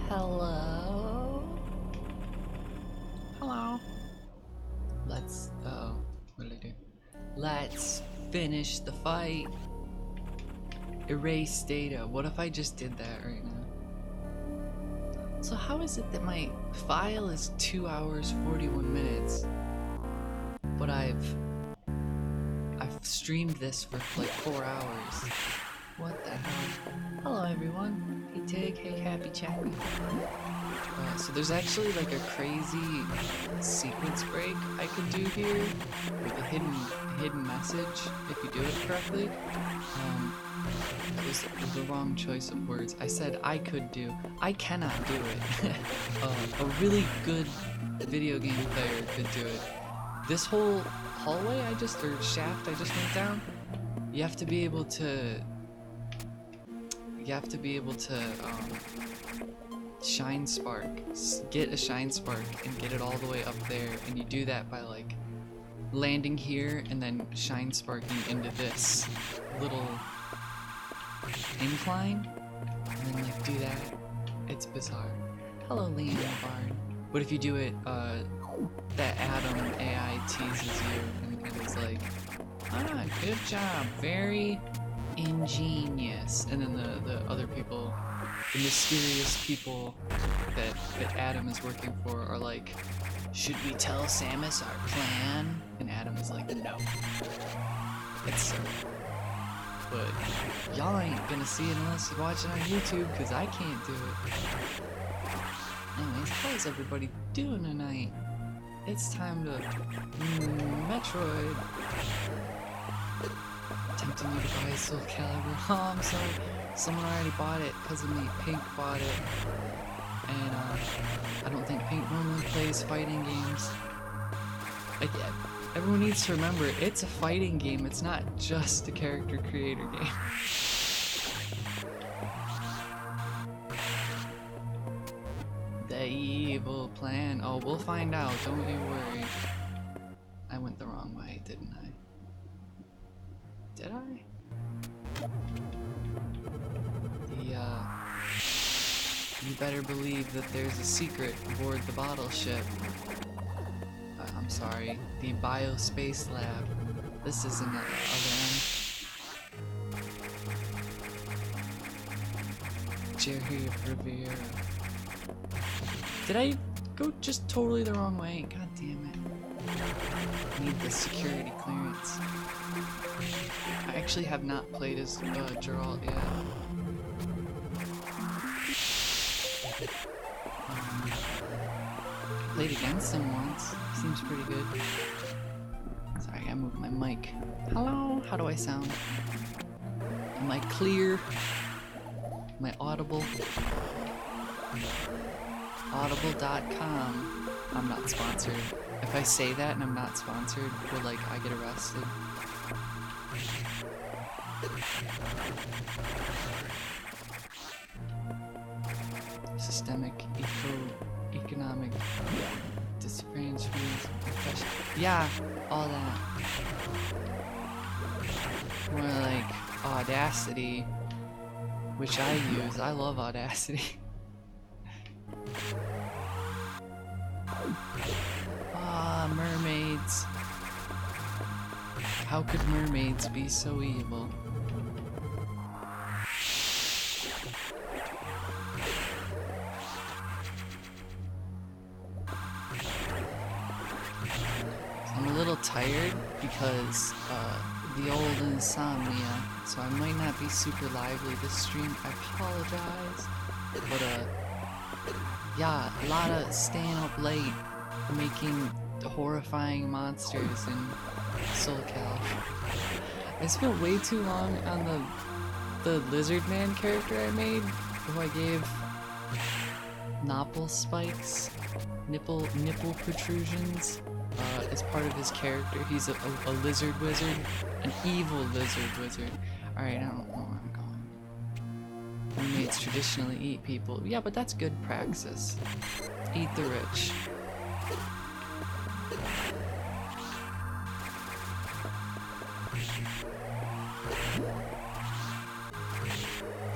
Hello? Hello? Let's, what did I do? Let's finish the fight. Erase data. What if I just did that right now? So how is it that my file is 2 hours 41 minutes, but I've streamed this for like 4 hours? What the hell? Hello everyone. Hey Tig, hey Happy Chappy. So there's actually like a crazy sequence break I could do here with a hidden message if you do it correctly. That was the wrong choice of words. I said I could do. I cannot do it. A really good video game player could do it. This whole hallway or shaft I just went down, you have to be able to shine spark. Get a shine spark and get it all the way up there, and you do that by like landing here and then shine sparking into this little incline, and then like do that. It's bizarre. Hello, Liam Barn. But if you do it, that Adam AI teases you and it's like, ah, good job, very ingenious. And then the other people, the mysterious people that Adam is working for are like, should we tell Samus our plan? And Adam is like, no. It's so. But y'all ain't gonna see it unless you watch it on YouTube, because I can't do it. Anyways, how's everybody doing tonight? It's time to Metroid. Tempting you to buy Soul Calibur. Oh, I'm sorry. Someone already bought it because of me. Pink bought it. And I don't think Pink normally plays fighting games. Like, everyone needs to remember, it's a fighting game, it's not just a character creator game. The evil plan. Oh, we'll find out, don't you worry. I went the wrong way, didn't I? Did I? You better believe that there's a secret aboard the bottle ship. I'm sorry, the Biospace Lab. This isn't a aran. Jerry Rivera. Did I go just totally the wrong way? God damn it. I need the security clearance. I actually have not played as Geralt yet. I played against him once. Seems pretty good. Sorry, I gotta move my mic. Hello? How do I sound? Am I clear? Am I audible? Audible.com. I'm not sponsored. If I say that and I'm not sponsored, will like I get arrested? Systemic, economic disadvantage. Yeah, all that. More like Audacity, which I use. I love Audacity. Ah, mermaids. How could mermaids be so evil? I'm a little tired because the old insomnia, so I might not be super lively this stream. I apologize, but yeah, a lot of staying up late making horrifying monsters in Soul Calibur. I spent way too long on the lizard man character I made, who I gave nopple spikes, nipple protrusions. As part of his character. He's a lizard wizard, an evil lizard wizard. Alright, I don't know where I'm going. Mermaids traditionally eat people. Yeah, but that's good praxis. Eat the rich.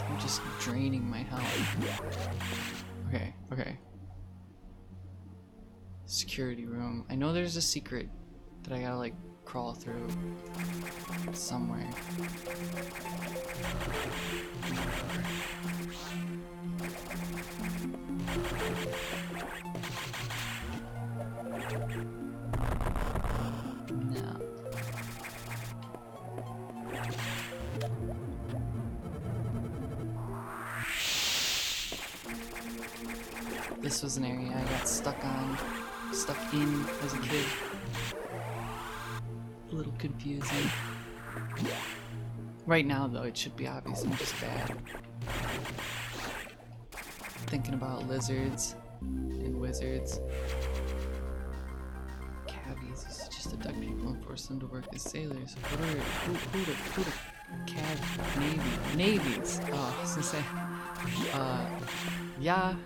I'm just draining my health. Okay, okay. Security room. I know there's a secret that I gotta like crawl through somewhere. No. This was an area I got stuck in as a kid. A little confusing. Right now though, it should be obvious I'm just bad. Thinking about lizards and wizards. Cabbies, this is just to duck people and force them to work as sailors. Who the cab navies? Oh, I was gonna say. Yeah.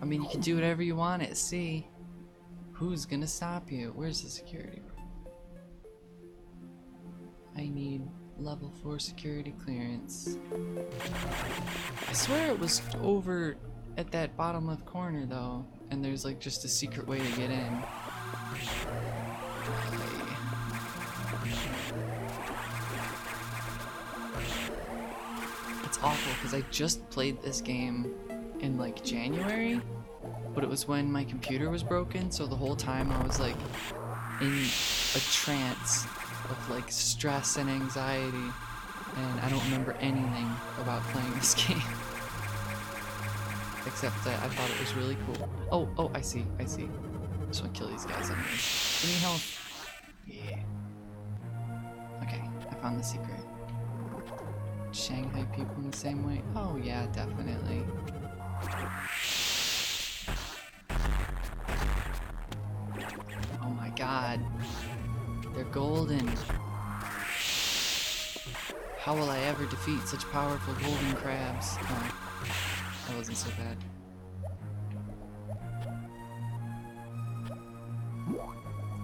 I mean, you can do whatever you want at sea. Who's gonna stop you? Where's the security room? I need level 4 security clearance. I swear it was over at that bottom left corner though, and there's like just a secret way to get in. It's awful because I just played this game in like January, but it was when my computer was broken, so the whole time I was like in a trance of like stress and anxiety, and I don't remember anything about playing this game except that I thought it was really cool. Oh, I see. I just want to kill these guys anyways. Give me health. Yeah. Okay, I found the secret. Shanghai people in the same way? Oh yeah, definitely. Oh my god. They're golden. How will I ever defeat such powerful golden crabs? Oh, that wasn't so bad.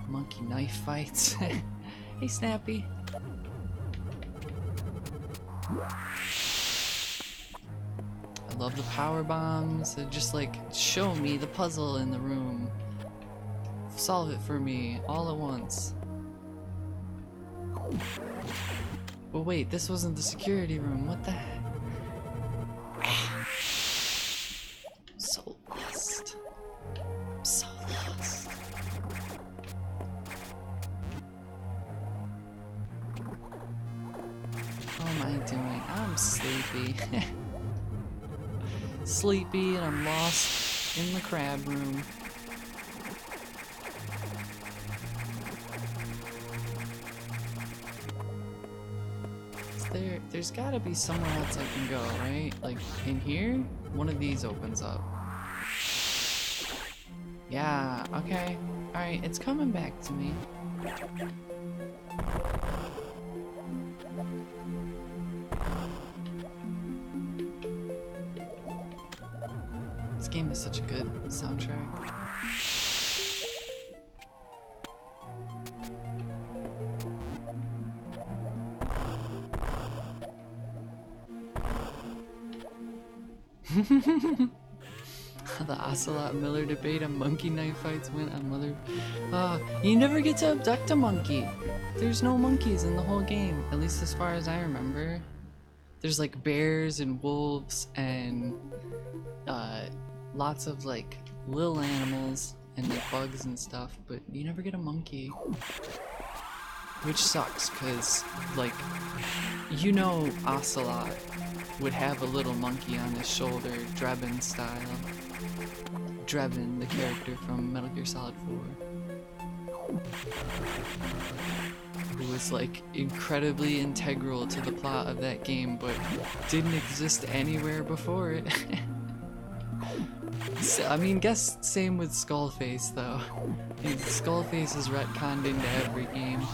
Monkey knife fights. Hey, Snappy. I love the power bombs. They just like show me the puzzle in the room. Solve it for me all at once. But wait, this wasn't the security room. What the heck? So lost. I'm so lost. What am I doing? I'm sleepy. Sleepy and I'm lost in the crab room. There's gotta be somewhere else I can go, right? Like in here? One of these opens up. Yeah, okay. Alright, it's coming back to me. This game is such a good soundtrack. The Ocelot Miller debate on monkey knife fights went on mother. You never get to abduct a monkey. There's no monkeys in the whole game, at least as far as I remember. There's like bears and wolves and lots of like little animals and like bugs and stuff, but you never get a monkey. Which sucks, cause like, you know, Ocelot would have a little monkey on his shoulder, Drebin style. Drebin, the character from Metal Gear Solid 4. Who was like incredibly integral to the plot of that game, but didn't exist anywhere before it. So, I mean, guess same with Skullface though. Skullface is retconned into every game.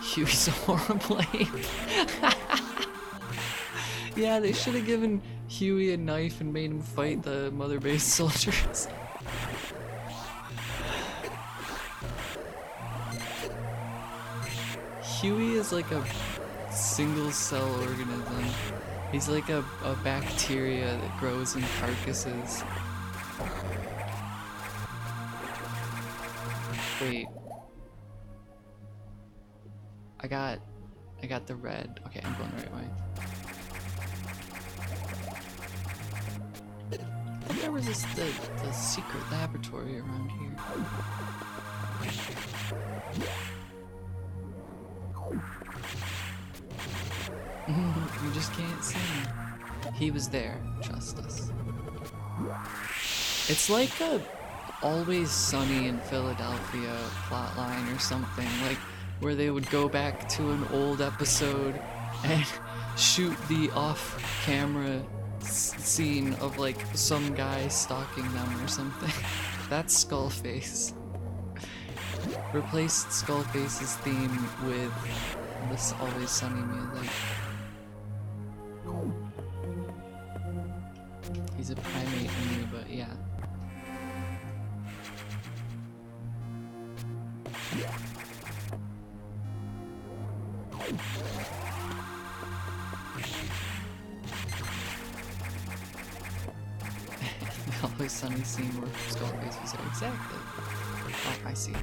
Huey's a horrible ape. Yeah, they should have given Huey a knife and made him fight the mother base soldiers. Huey is like a single cell organism. He's like a bacteria that grows in carcasses. Wait. I got the red. Okay, I'm going the right way. I thought there was the secret laboratory around here. You just can't see him. He was there. Trust us. It's like a Always Sunny in Philadelphia plotline or something, like where they would go back to an old episode and shoot the off-camera scene of like some guy stalking them or something. That's Skullface. Replaced Skullface's theme with this Always Sunny music. He's a primate amoeba, yeah. The Always Sunny scene where Skullface was there. Exactly. Oh, I see.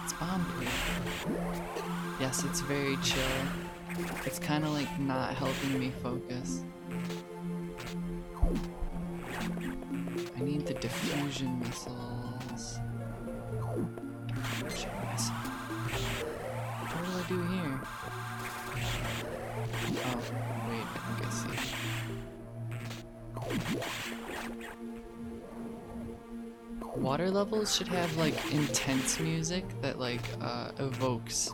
It's bomb-proof. Yes, it's very chill. It's kind of like not helping me focus. I need the diffusion missiles. Diffusion missile. What do I do here? Oh, wait, I think I see. Water levels should have like intense music that like evokes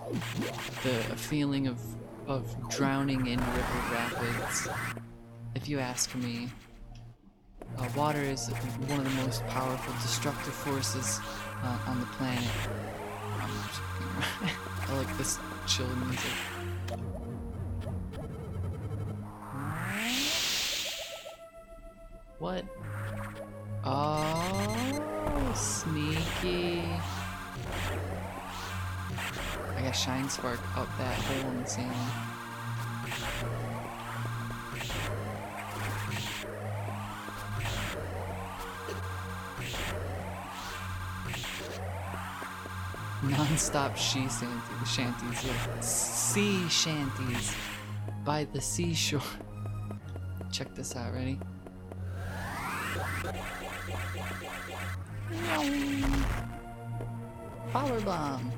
the feeling of drowning in river rapids. If you ask me, water is one of the most powerful destructive forces on the planet. I like this chill music. What? Oh, sneaky. I got Shine Spark up that hole in the ceiling. Non-stop shanties, yeah. Sea shanties by the seashore. Check this out, ready? Power bomb.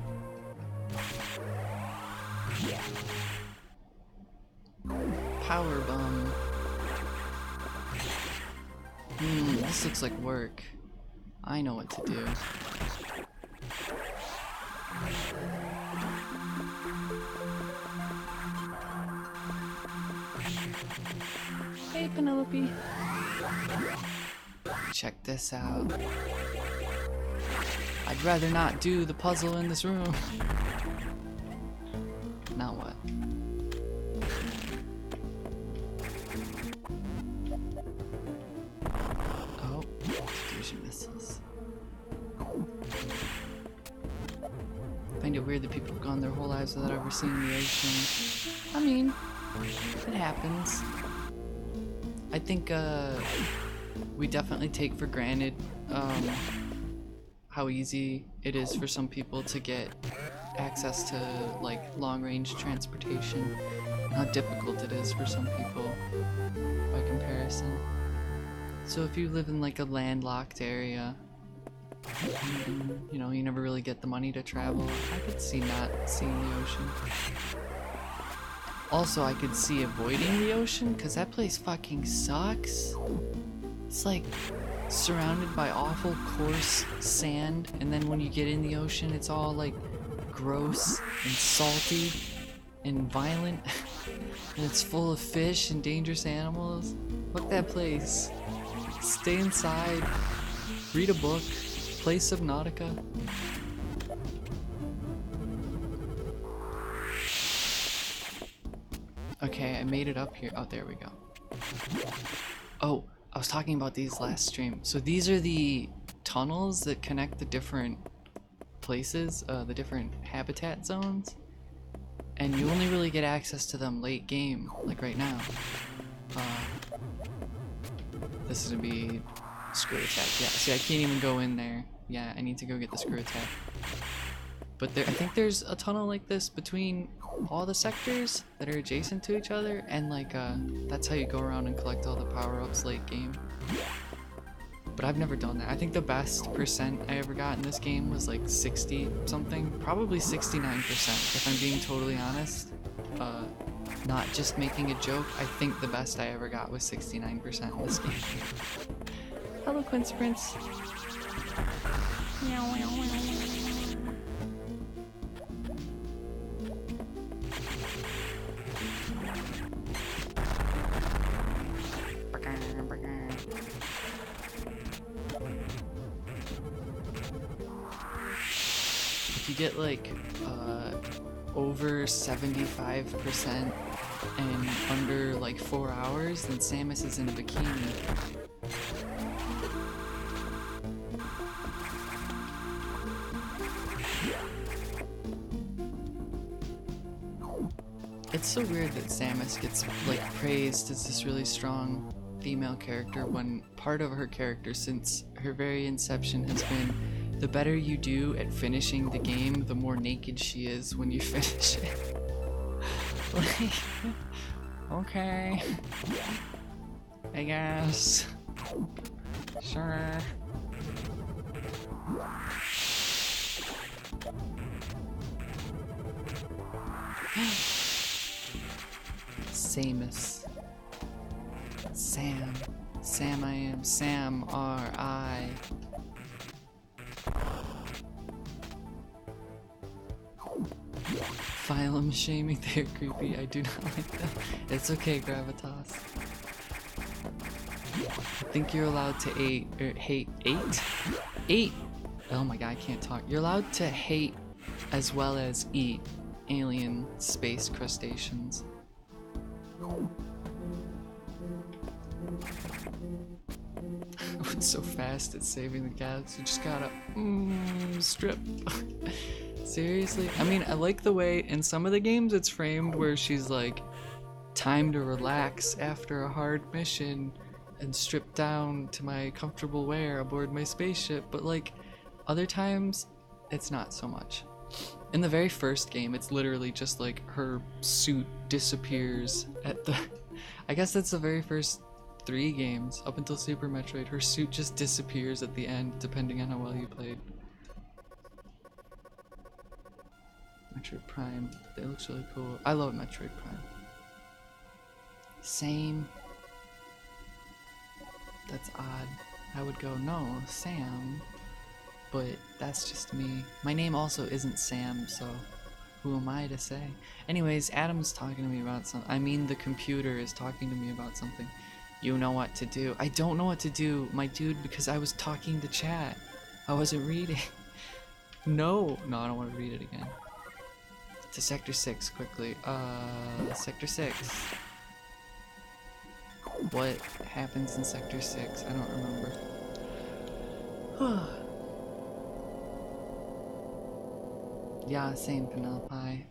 Power bomb. This looks like work. I know what to do. Hey, Penelope. Check this out. I'd rather not do the puzzle in this room. Now what? Oh, diffusion missiles. I find it weird that people have gone their whole lives without ever seeing the ocean. I mean, it happens. I think we definitely take for granted how easy it is for some people to get access to like long-range transportation, and how difficult it is for some people by comparison. So if you live in like a landlocked area and, you know, you never really get the money to travel, I could see not seeing the ocean. Also, I could see avoiding the ocean because that place fucking sucks. It's like surrounded by awful coarse sand, and then when you get in the ocean it's all like gross and salty and violent. And it's full of fish and dangerous animals. Fuck that place. Stay inside, read a book, play Subnautica. Okay, I made it up here. Oh, there we go. Oh, I was talking about these last stream. So these are the tunnels that connect the different places, the different habitat zones, and you only really get access to them late game, like right now. This is gonna be screw attack. Yeah, see, I can't even go in there. Yeah, I need to go get the screw attack. But I think there's a tunnel like this between all the sectors that are adjacent to each other, and like that's how you go around and collect all the power-ups late game. But I've never done that. I think the best percent I ever got in this game was like 60 something, probably 69% if I'm being totally honest. Not just making a joke, I think the best I ever got was 69% in this game. Hello, Quince Prince. If you get like over 75% and under like 4 hours, then Samus is in a bikini. It's so weird that Samus gets like praised as this really strong female character when part of her character since her very inception has been the better you do at finishing the game, the more naked she is when you finish it. Like, okay, I guess, sure. Samus. Sam I am. Sam R.I. Phylum shaming, they're creepy. I do not like them. It's okay, Gravitas. I think you're allowed to hate. Oh my god, I can't talk. You're allowed to hate as well as eat alien space crustaceans. It's so fast at saving the cats. You just gotta strip. Seriously? I mean, I like the way in some of the games it's framed where she's like, time to relax after a hard mission and strip down to my comfortable wear aboard my spaceship, but like other times it's not so much. In the very first game, it's literally just like her suit disappears at the I guess that's the very first 3 games up until Super Metroid. Her suit just disappears at the end depending on how well you played. Metroid Prime, it looks really cool. I love Metroid Prime. Same. That's odd. I would go, no, Sam. But that's just me. My name also isn't Sam, so who am I to say? Anyways, Adam's talking to me about something. I mean, the computer is talking to me about something. You know what to do. I don't know what to do, my dude, because I was talking to chat. I wasn't reading. No, I don't want to read it again. To Sector 6 quickly. Sector 6. What happens in Sector 6? I don't remember. Yeah, same, Penelope.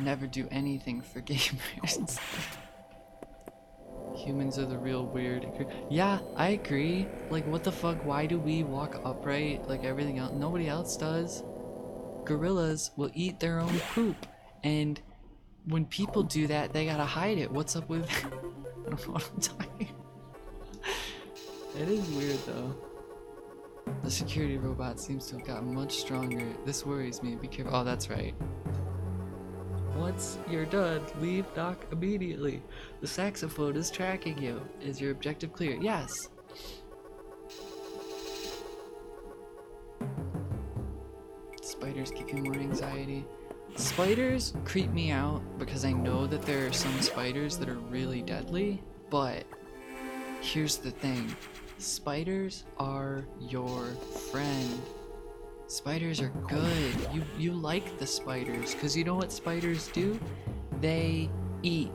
Never do anything for gamers. Humans are the real weird. Yeah, I agree. Like, what the fuck? Why do we walk upright like everything else? Nobody else does. Gorillas will eat their own poop, and when people do that, they gotta hide it. What's up with? I don't know what I'm talking. It is weird though. The security robot seems to have gotten much stronger. This worries me. Be careful. Oh, that's right. Once you're done, leave dock immediately. The saxophone is tracking you. Is your objective clear? Yes. Spiders give you more anxiety. Spiders creep me out because I know that there are some spiders that are really deadly, but here's the thing. Spiders are your friend. Spiders are good. You like the spiders because you know what spiders do? They eat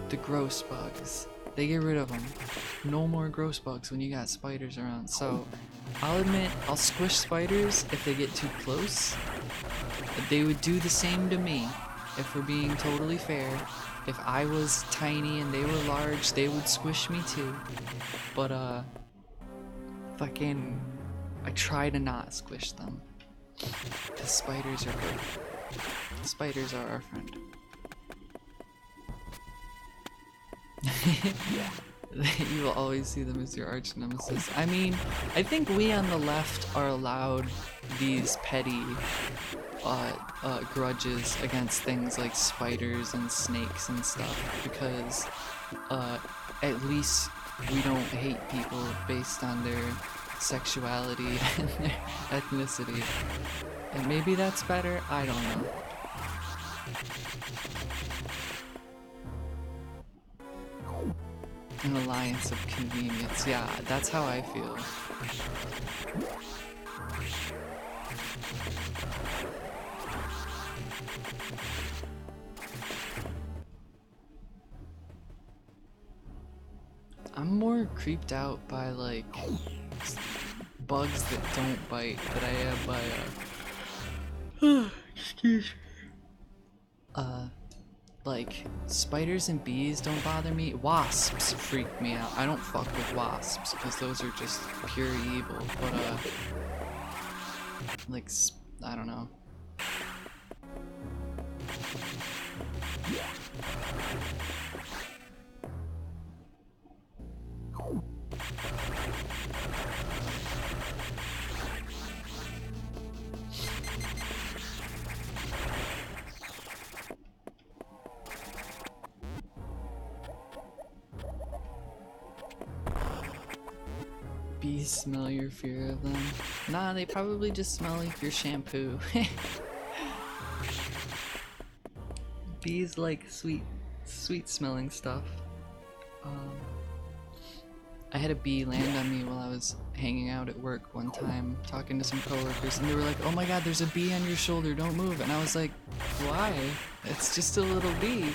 the gross bugs. They get rid of them. No more gross bugs when you got spiders around. So I'll admit, I'll squish spiders if they get too close. They would do the same to me, if we're being totally fair. If I was tiny and they were large, they would squish me too. But fucking, I try to not squish them. Because spiders are good. Spiders are our friend. You will always see them as your arch nemesis. I mean, I think we on the left are allowed these petty grudges against things like spiders and snakes and stuff, because at least we don't hate people based on their sexuality and their ethnicity. And maybe that's better, I don't know. An alliance of convenience, yeah, that's how I feel. I'm more creeped out by like bugs that don't bite that I am by excuse me. Like spiders and bees don't bother me. Wasps freak me out. I don't fuck with wasps because those are just pure evil. But like I don't know. Bees smell your fear of them. Nah, they probably just smell like your shampoo. Bees like sweet smelling stuff. I had a bee land on me while I was hanging out at work one time, talking to some coworkers, and they were like, "Oh my god, there's a bee on your shoulder, don't move." And I was like, "Why? It's just a little bee."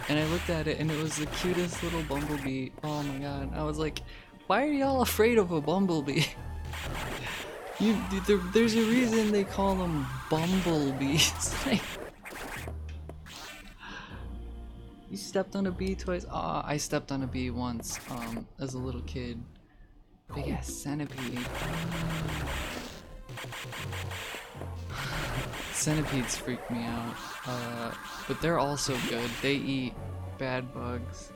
And I looked at it and it was the cutest little bumblebee. Oh my god. I was like, why are y'all afraid of a bumblebee? There's a reason they call them bumblebees. You stepped on a bee twice? Aw, I stepped on a bee once, as a little kid. Big ass centipede. Centipedes freak me out. But they're also good. They eat bad bugs.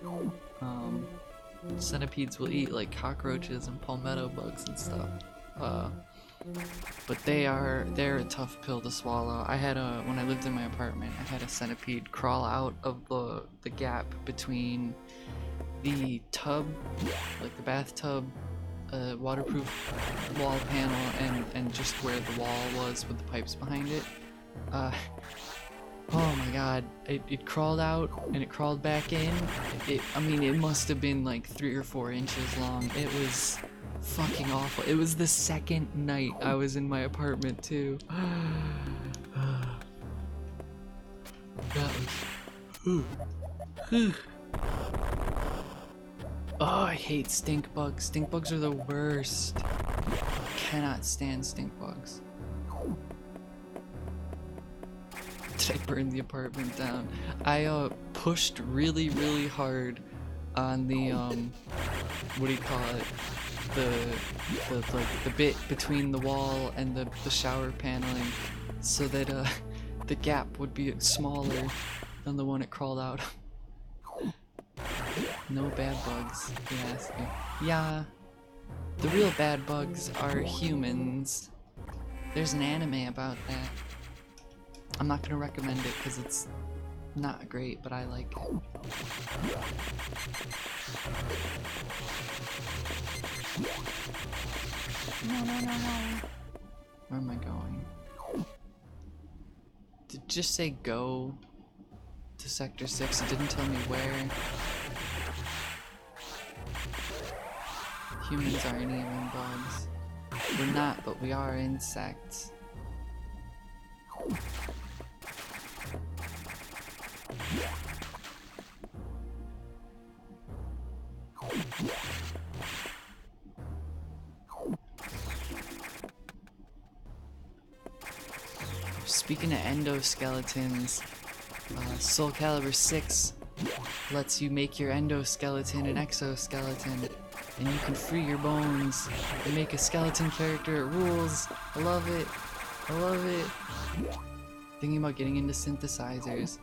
Centipedes will eat like cockroaches and palmetto bugs and stuff. But they're a tough pill to swallow. I had when I lived in my apartment, I had a centipede crawl out of the gap between the tub, like the bathtub, waterproof wall panel, and just where the wall was with the pipes behind it. Oh my god, it crawled out and it crawled back in. I mean, it must have been like 3 or 4 inches long. It was fucking awful. It was the second night I was in my apartment too. That was... Oh, I hate stink bugs. Stink bugs are the worst. Cannot stand stink bugs. Did I burn the apartment down? I pushed really hard on the what do you call it? The bit between the wall and the shower paneling, so that the gap would be smaller than the one it crawled out of. No bad bugs, if you ask me. Yeah, the real bad bugs are humans. There's an anime about that. I'm not gonna recommend it because it's not great, but I like it. No. Where am I going? Did it just say go to Sector 6? It didn't tell me where. Humans aren't even bugs. We're not, but we are insects. speaking of endoskeletons, Soul Calibur 6 lets you make your endoskeleton an exoskeleton, and you can free your bones and make a skeleton character. It rules. I love it. I love it. Thinking about getting into synthesizers.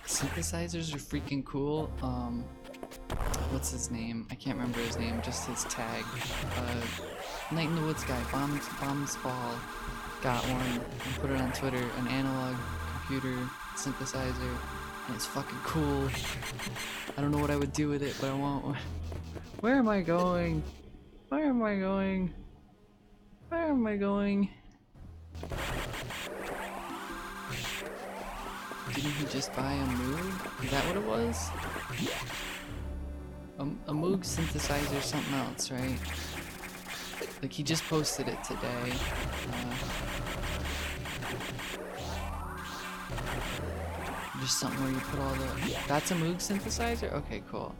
Synthesizers are freaking cool. What's his name? I can't remember his name, just his tag. Night in the Woods guy, Bombs Ball, got one and put it on Twitter, an analog computer synthesizer, and it's fucking cool. I don't know what I would do with it, but I want one. Where am I going? Where am I going? Where am I going? Didn't he just buy a Moog? Is that what it was? A Moog synthesizer or something else, right? Like he just posted it today. Just something where you put all the... That's a Moog synthesizer? Okay, cool.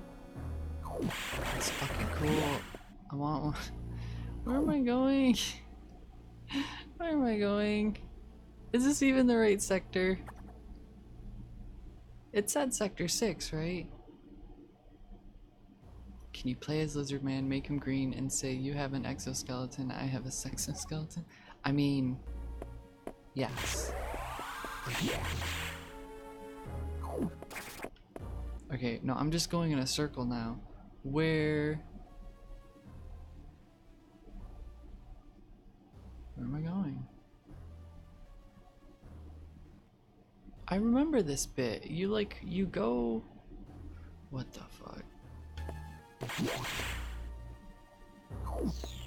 That's fucking cool. I want one. Where am I going? Where am I going? Is this even the right sector? It said sector 6, right? Can you play as Lizard Man, make him green, and say you have an exoskeleton, I have a sexoskeleton? I mean, yes. Okay, no, I'm just going in a circle now. Where am I going? I remember this bit. You go... What the fuck? I'm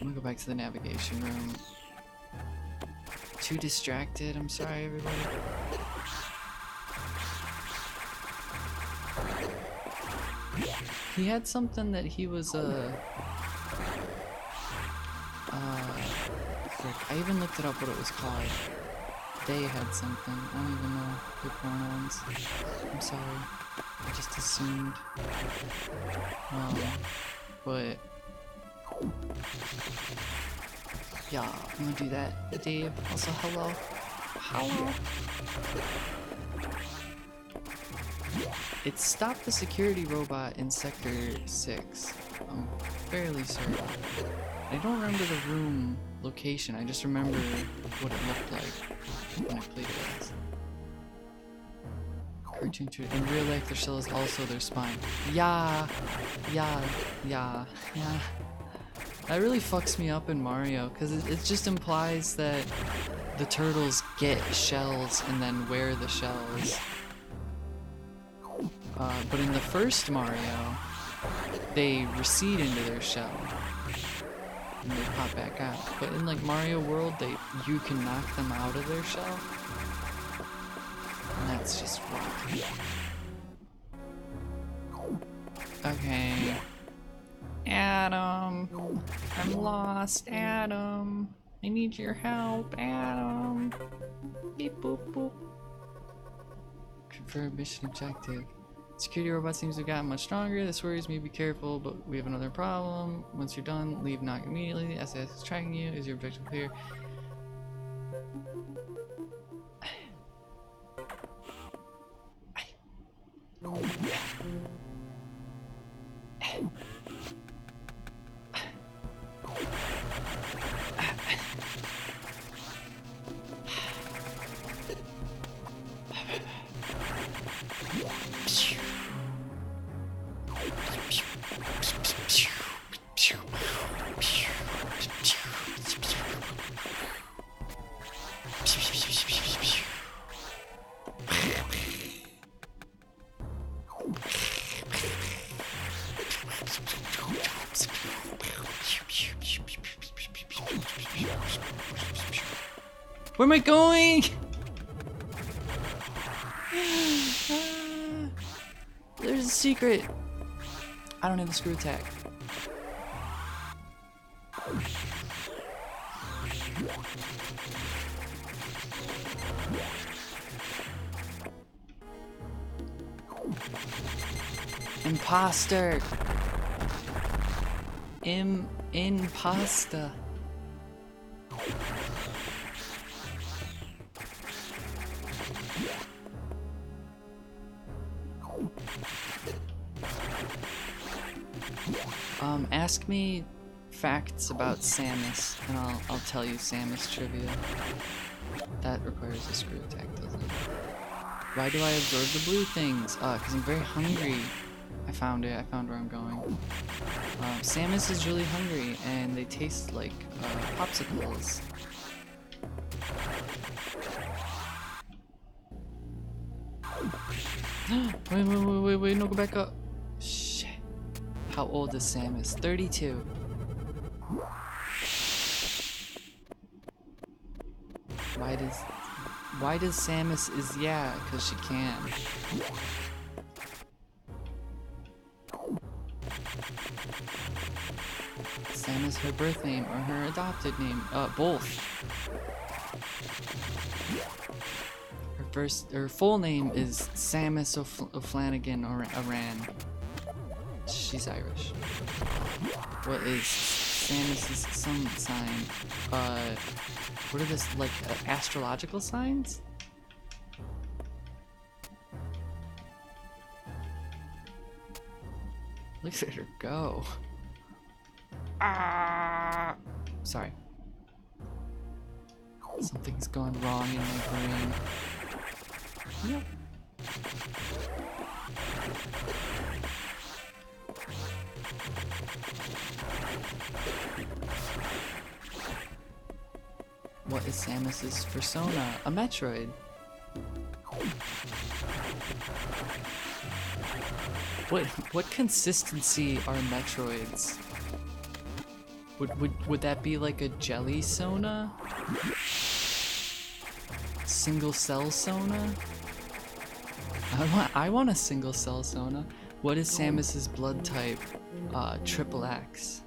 gonna go back to the navigation room. Too distracted, I'm sorry everybody. He had something that he was frick, I even looked it up what it was called. They had something. I don't even know the pronouns. I'm sorry. I just assumed. But yeah, I'm gonna do that. Dave, also hello. Hello. It stopped the security robot in sector 6. I'm fairly certain. I don't remember the room location, I just remember what it looked like when I played it last. Cartoon to in real life their shell is also their spine. Yeah. That really fucks me up in Mario, because it just implies that the turtles get shells and then wear the shells. But in the first Mario, they recede into their shell. And they pop back out. But in like Mario World, you can knock them out of their shell. And that's just wrong. Okay. Adam. I'm lost, Adam. I need your help, Adam. Beep boop boop. Confirm mission objective. Security robot seems to have gotten much stronger. This worries me. Be careful, but we have another problem. Once you're done, leave knock immediately. SAS is tracking you. Is your objective clear? Where am I going? There's a secret. I don't have the screw attack. Imposter. Impasta. ask me facts about Samus, and I'll tell you Samus trivia. That requires a screw attack, doesn't it? Why do I absorb the blue things? Because I'm very hungry. I found it. I found where I'm going. Samus is really hungry, and they taste like popsicles. Wait, no, go back up. Shit. How old is Samus? 32. Why does Samus is yeah, because she can. Samus her birth name or her adopted name? Both. Her full name is Samus O'Flanagan or Aran. She's Irish. What is Samus's sun sign? What are this, like, astrological signs? Look at her go. Ah! Sorry. Something's gone wrong in my brain. Yep. What is Samus's persona? A Metroid. What consistency are Metroids? Would that be like a jelly Sona? Single cell Sona? I want a single cell Sona. What is Samus's blood type? Triple X.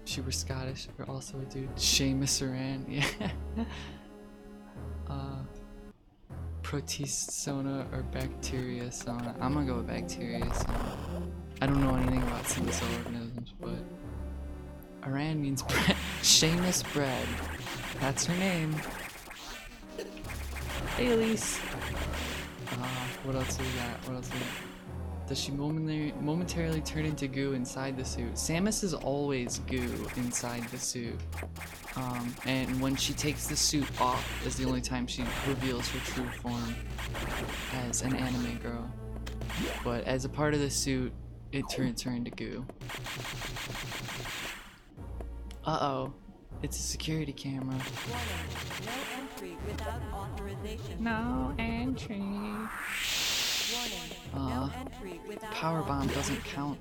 She were Scottish, or also a dude. Seamus Aran, yeah. Protist Sona or Bacteria Sona? I'm gonna go with Bacteria Sona. I don't know anything about single cell organisms, but Aran means bread. Seamus bread. That's her name. Hey, Elise. What else do we got? Does she momentarily turn into goo inside the suit? Samus is always goo inside the suit. And when she takes the suit off is the only time she reveals her true form as an anime girl. But as a part of the suit, it turns her into goo. Uh-oh. It's a security camera. No entry without authorization. No entry. No entry without Powerbomb doesn't count.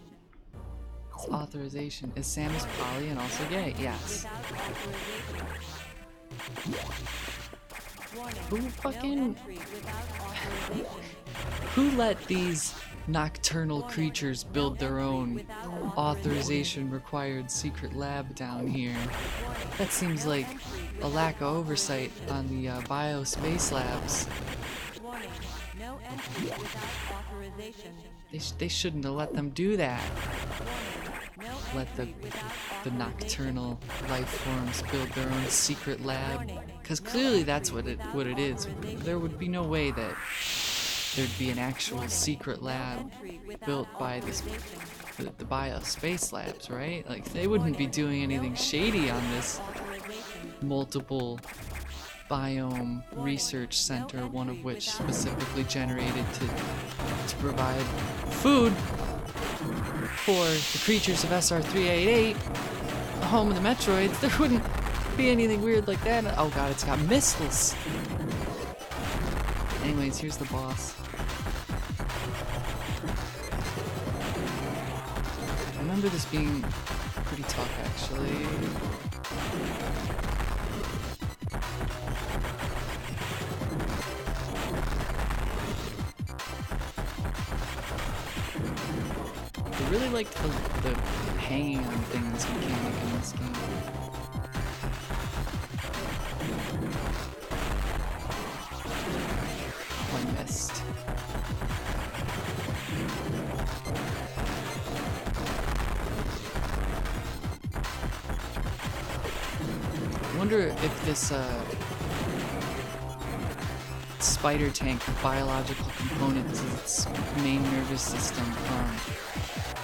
It's authorization. Is Samus poly and also gay? Yes. Who fucking... Who let these nocturnal creatures build their own authorization required secret lab down here? That seems like a lack of oversight on the biospace labs. No entry without authorization. They shouldn't have let them do that. Let the nocturnal life forms build their own secret lab. Because clearly that's what it is. There would be no way that there'd be an actual secret lab built by the biospace labs, right? Like, they wouldn't be doing anything shady on this multiple biome research center, one of which specifically generated to provide food for the creatures of SR-388, the home of the Metroids. There wouldn't be anything weird like that. Oh god, it's got missiles. Anyways, here's the boss. I remember this being pretty tough, actually. I really liked the hanging on things mechanic in this game. Oh, I missed. I wonder if this spider tank biological component to its main nervous system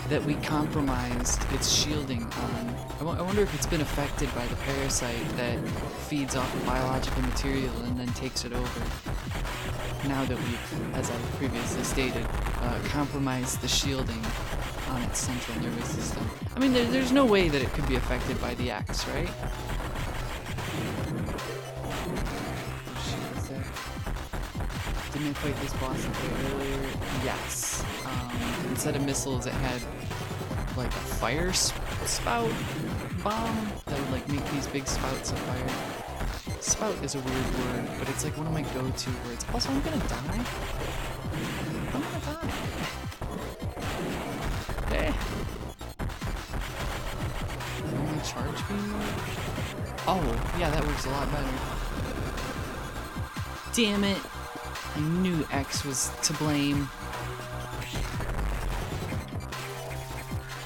that we compromised its shielding on. I wonder if it's been affected by the parasite that feeds off of biological material and then takes it over. Now that we've, as I previously stated, compromised the shielding on its central nervous system. I mean, there's no way that it could be affected by the X, right? Didn't I fight this boss earlier? Yes. Instead of missiles, it had like a fire spout bomb that would like make these big spouts of fire. Spout is a weird word, but it's like one of my go-to words. Also, I'm gonna die. I'm gonna die. Hey. Only charge beam mode? Oh, yeah, that works a lot better. Damn it. I knew X was to blame.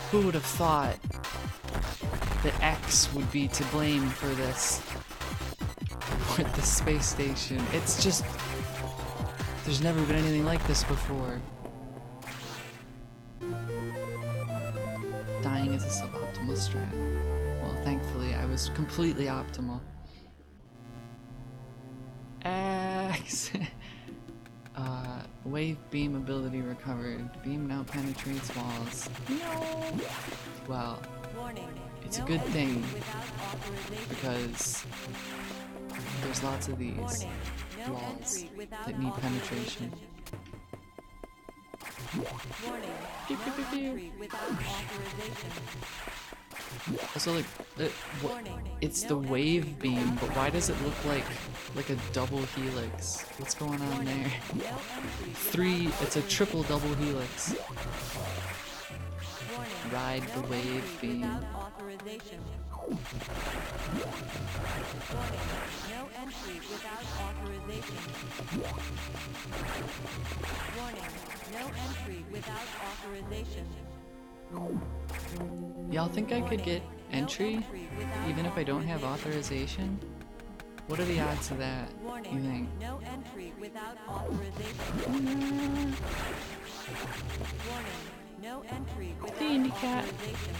Who would have thought that X would be to blame for this? With the space station. It's just... there's never been anything like this before. Dying is a suboptimal strat. Well, thankfully, I was completely optimal. X! Wave beam ability recovered. Beam now penetrates walls. No! Well, it's a good thing because there's lots of these walls that need penetration. Also, like, it's the wave beam, but why does it look like a double helix? What's going on there? It's a triple double helix. Ride the wave beam. No entry without authorization. Warning, no entry without authorization. Y'all think I could get entry even if I don't have authorization? What are the odds of that, you think? No entry without authorization. Warning, no entry without authorization.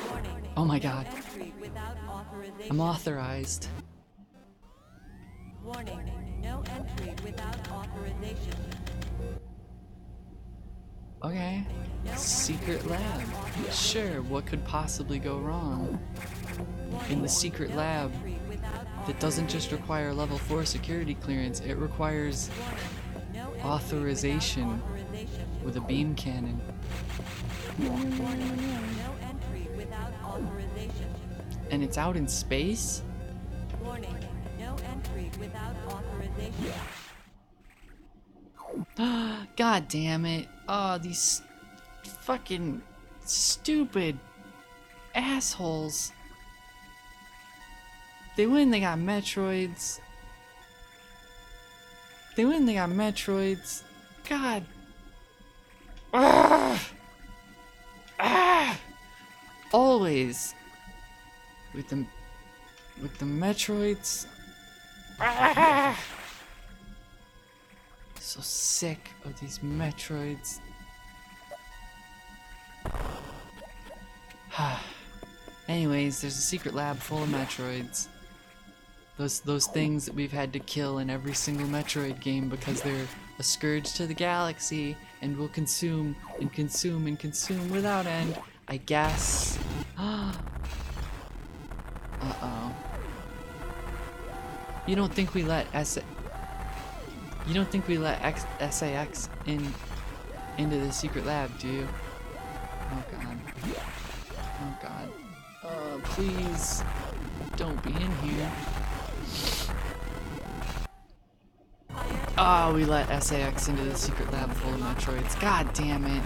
Warning, Oh my god. entry without authorization. I'm authorized. Warning, no entry without authorization. Okay. Secret lab. Sure, what could possibly go wrong? In the secret lab, that doesn't just require level 4 security clearance, it requires authorization with a beam cannon. And it's out in space? Warning, no entry without authorization. God damn it. Oh, these fucking stupid assholes. They win, they got Metroids. They win, they got Metroids. God. Always. With the Metroids. So sick of these Metroids. Anyways, there's a secret lab full of Metroids. Those things that we've had to kill in every single Metroid game because they're a scourge to the galaxy and will consume and consume and consume without end, I guess. Uh-oh. You don't think we let SAS into the secret lab, do you? Oh god. Oh god. Please don't be in here. Oh, we let SAS into the secret lab full of Metroids. God damn it.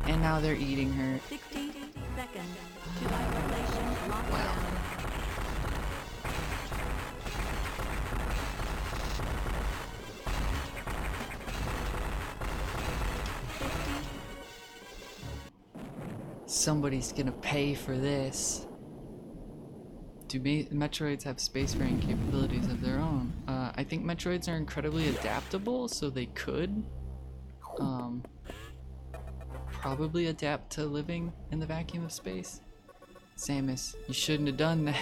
And now they're eating her. 60 seconds to isolation lockdown. Somebody's gonna pay for this. Do Metroids have spacefaring capabilities of their own? I think Metroids are incredibly adaptable, so they could probably adapt to living in the vacuum of space. Samus, you shouldn't have done that.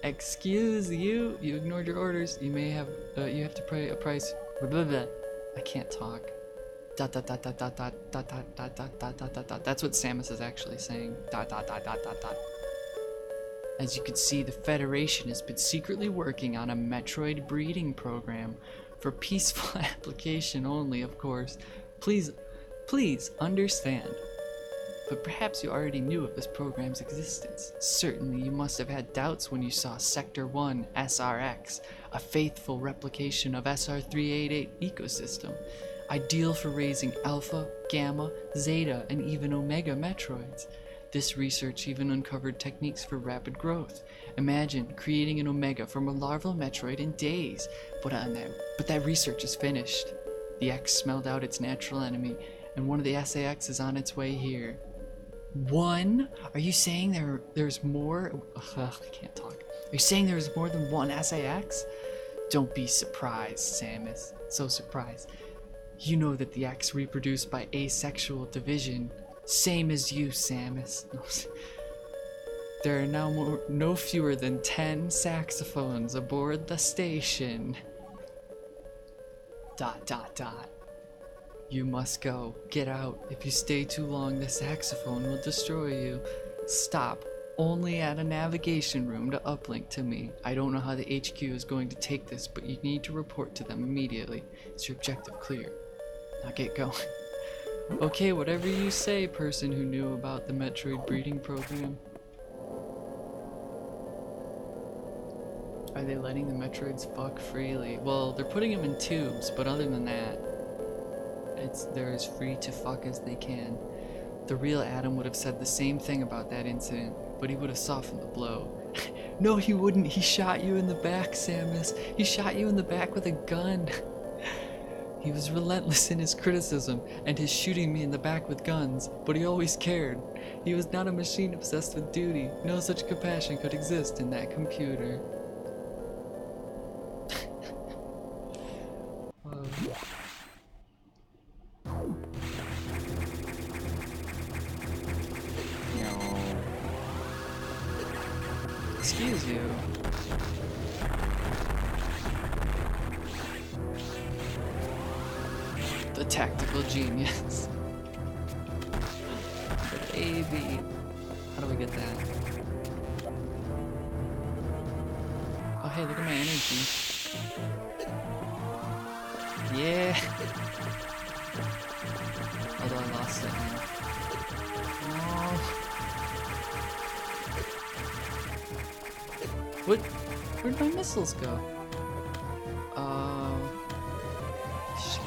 Excuse you. You ignored your orders. You may have. You have to pay a price. Blah, blah, blah. I can't talk. Dot dot dot dot dot dot dot dot dot dot dot dot dot dot. That's what Samus is actually saying. Dot dot dot dot dot dot. As you can see, the Federation has been secretly working on a Metroid breeding program for peaceful application only, of course. Please understand. But perhaps you already knew of this program's existence. Certainly you must have had doubts when you saw Sector 1 SRX, a faithful replication of SR388 ecosystem, ideal for raising Alpha, Gamma, Zeta, and even Omega Metroids. This research even uncovered techniques for rapid growth. Imagine creating an Omega from a larval Metroid in days. But that research is finished. The X smelled out its natural enemy, and one of the SAX is on its way here. One? Are you saying there's more? Ugh, I can't talk. Are you saying there's more than one SAX? Don't be surprised, Samus. So surprised. You know that the X reproduced by asexual division. Same as you, Samus. There are now no fewer than 10 saxophones aboard the station. ... You must go. Get out. If you stay too long, the saxophone will destroy you. Stop. Only at a navigation room to uplink to me. I don't know how the HQ is going to take this, but you need to report to them immediately. Is your objective clear? Now get going. Okay, whatever you say, person who knew about the Metroid breeding program. Are they letting the Metroids fuck freely? Well, they're putting them in tubes, but other than that, they're as free to fuck as they can. The real Adam would have said the same thing about that incident, but he would have softened the blow. No, he wouldn't. He shot you in the back, Samus. He shot you in the back with a gun. He was relentless in his criticism and his shooting me in the back with guns, but he always cared. He was not a machine obsessed with duty. No such compassion could exist in that computer. Excuse you. The tactical genius. Baby. How do we get that? Oh hey, look at my energy. Yeah. Although I lost it. No. What? Where'd my missiles go? Shit.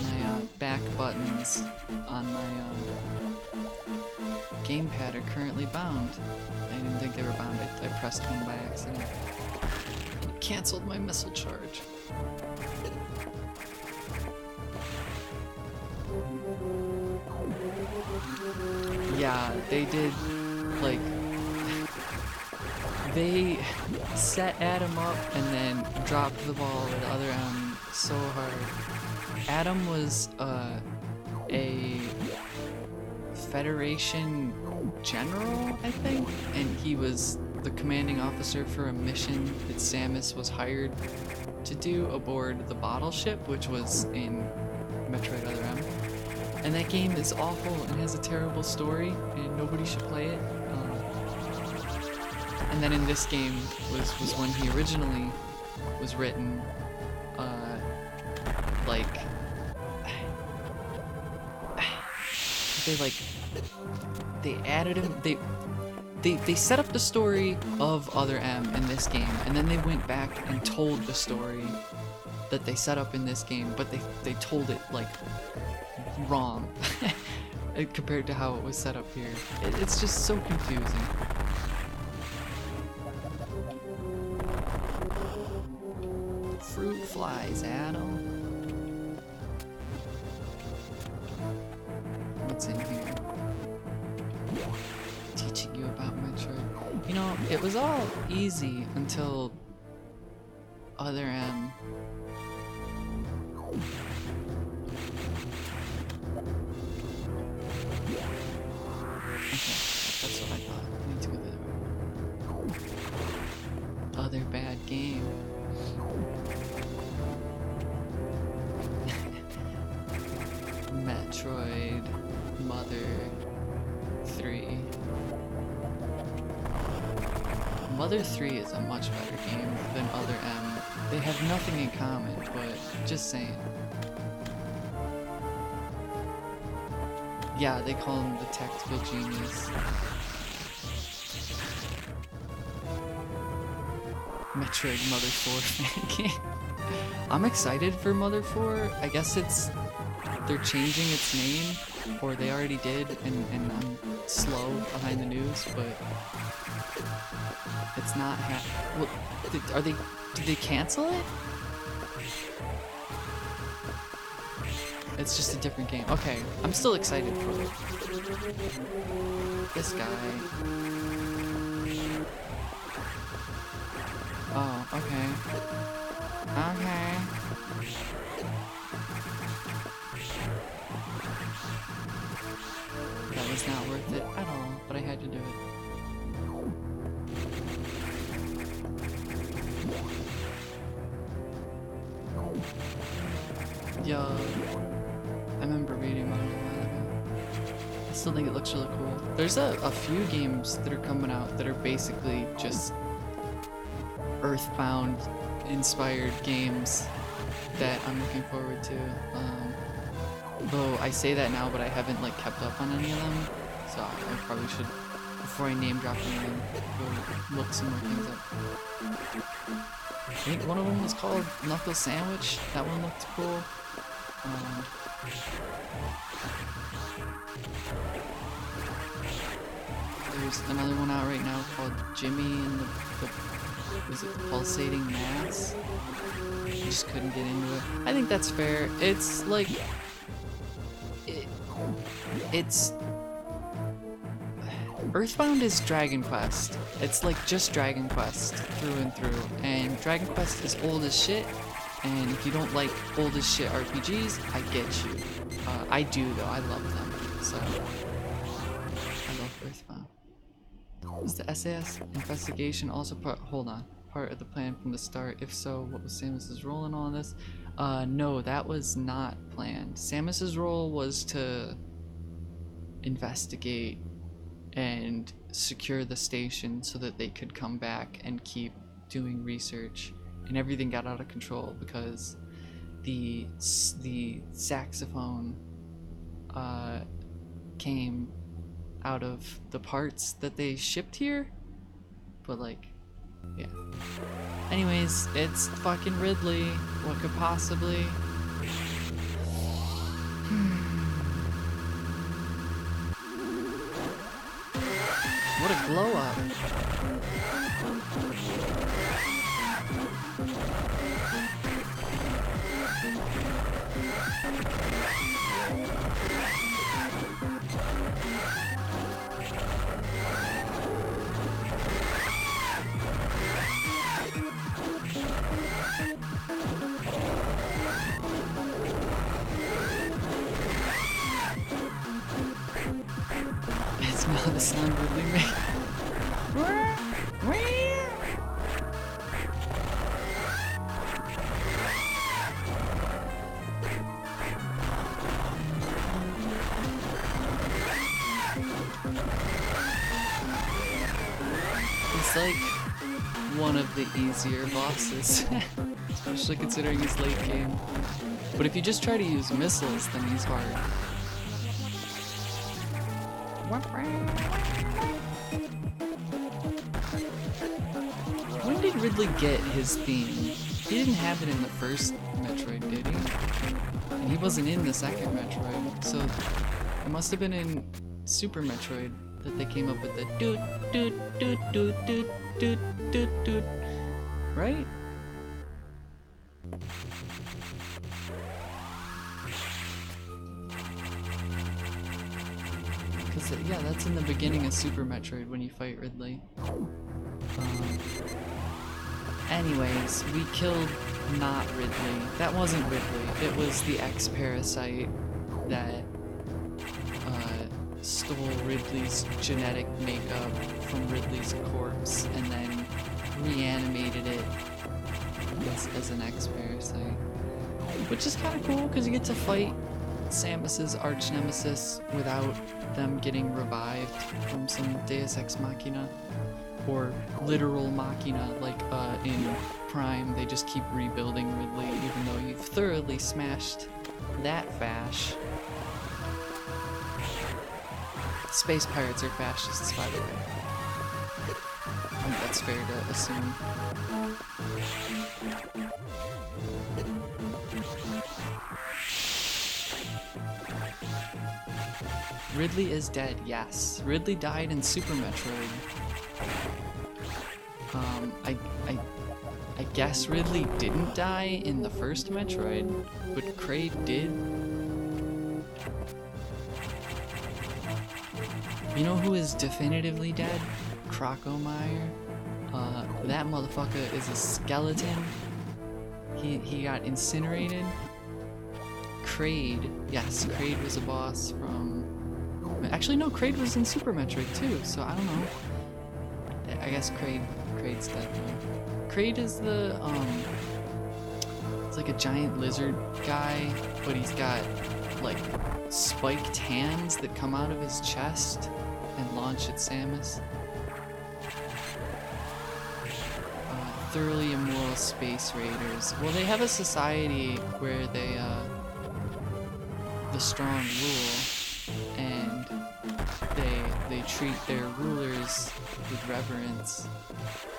My back buttons on my gamepad are currently bound. I didn't think they were bound. I pressed one by accident. It canceled my missile charge. Yeah, they did. Like, they set Adam up and then dropped the ball at the other end so hard. Adam was a Federation general, I think, and he was the commanding officer for a mission that Samus was hired to do aboard the bottle ship, which was in Metroid Other M. And that game is awful and has a terrible story, and nobody should play it. And then in this game was when he originally was written, they added him, they set up the story of Other M in this game, and then they went back and told the story that they set up in this game, but they told it like wrong compared to how it was set up here. It's just so confusing. Fruit flies, Adam. What's in here? was all easy until other M. Okay, that's what I thought. I need to go the other bad game. Metroid Mother 3. Mother 3 is a much better game than Other M. They have nothing in common, but just saying. Yeah, they call him the tactical genius. Metroid Mother 4 fan game. I'm excited for Mother 4. I guess they're changing its name, or they already did, and I'm slow behind the news, but it's not well, did they cancel it? It's just a different game. Okay, I'm still excited for it. This guy. Oh, okay. Okay. That was not worth it at all, but I had to do it. Yo, I remember reading about it a while ago. I still think it looks really cool. There's a few games that are coming out that are basically just Earthbound inspired games that I'm looking forward to. Though I say that now, but I haven't like kept up on any of them, so I probably should, before I name drop anything, go look some more things up. I think one of them was called Knuckle Sandwich. That one looked cool. There's another one out right now called Jimmy and the was it the Pulsating Mass? I just couldn't get into it. I think that's fair. It's like it's Earthbound is Dragon Quest. It's like just Dragon Quest through and through. And Dragon Quest is old as shit. And if you don't like old as shit RPGs, I get you. I do though. I love them. So I love Earthbound. Is the SAS investigation also part of the plan from the start? If so, what was Samus's role in all of this? No, that was not planned. Samus's role was to investigate and secure the station so that they could come back and keep doing research, and everything got out of control because the saxophone came out of the parts that they shipped here, but like, yeah. Anyways, it's fucking Ridley. What could possibly? What a glow up. It's not the sound Ridley made. It's like one of the easier bosses, especially considering his late game. But if you just try to use missiles, then he's hard. When did Ridley get his theme? He didn't have it in the first Metroid, did he? And he wasn't in the second Metroid, so it must have been in Super Metroid that they came up with the doot doot doot doot doot doot doot doot, right? Because yeah, that's in the beginning of Super Metroid when you fight Ridley. Um, anyways, we killed not Ridley. That wasn't Ridley. It was the ex-parasite that stole Ridley's genetic makeup from Ridley's corpse and then reanimated it as an ex-parasite. Which is kind of cool because you get to fight Samus's arch nemesis without them getting revived from some Deus Ex Machina or literal Machina like in Prime. They just keep rebuilding Ridley even though you've thoroughly smashed that fash. Space pirates are fascists, by the way. I think that's fair to assume. Ridley is dead, yes. Ridley died in Super Metroid. I guess Ridley didn't die in the first Metroid, but Kraid did. You know who is definitively dead? Crocomire. That motherfucker is a skeleton. He got incinerated. Kraid. Yes, Kraid was a boss from... Actually, no, Kraid was in Super Metroid too, so I don't know. I guess Kraid's dead now. Kraid is the, it's like a giant lizard guy, but he's got, like, spiked hands that come out of his chest and launch at Samus. Thoroughly immoral space raiders. Well, they have a society where they, the strong rule, and they treat their rulers with reverence,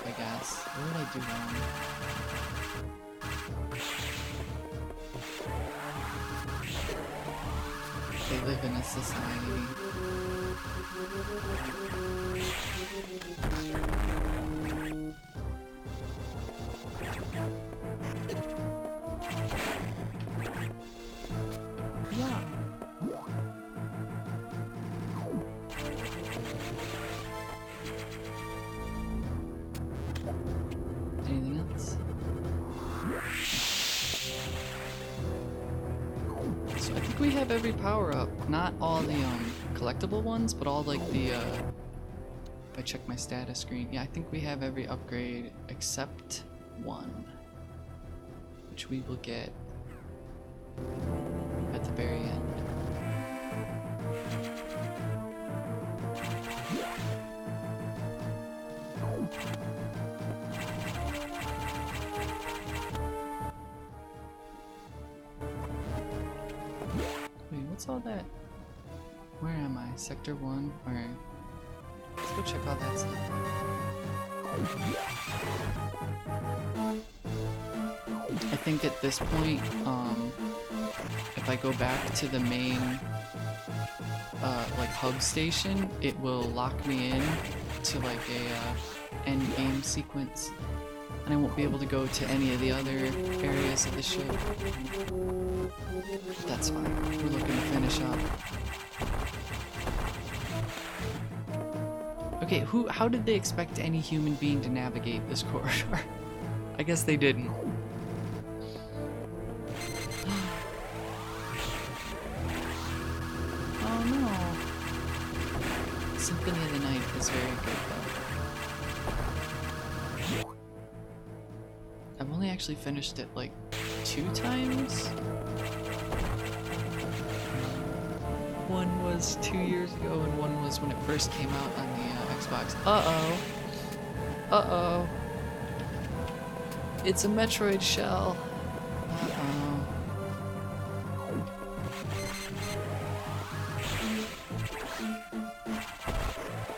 I guess. What did I do wrong? They live in a society. Yeah. Anything else? So I think we have every power up. Not all the collectible ones, but all like the if I check my status screen, yeah, I think we have every upgrade except one, which we will get at the very end. Wait, what's all that? Where am I? Sector 1? Alright. Let's go check all that stuff. I think at this point, if I go back to the main, like hub station, it will lock me in to like a end game sequence, and I won't be able to go to any of the other areas of the ship. That's fine. We're looking to finish up. Okay, how did they expect any human being to navigate this corridor? I guess they didn't. Oh no. Symphony of the Night is very good though. I've only actually finished it like 2 times. One was 2 years ago and one was when it first came out on the Xbox. Uh-oh. Uh-oh. It's a Metroid shell. Uh-oh.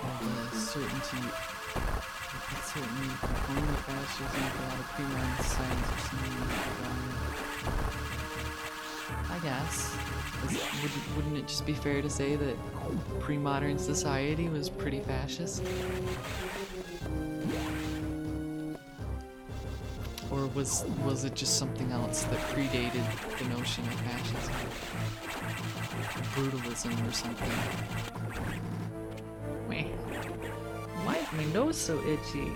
Oh, the certainty. Certainly, component fasters and a lot of pre-run science or something. I guess. Wouldn't it just be fair to say that pre-modern society was pretty fascist? Or was it just something else that predated the notion of fascism? Brutalism or something? Wait, why is my nose so itchy?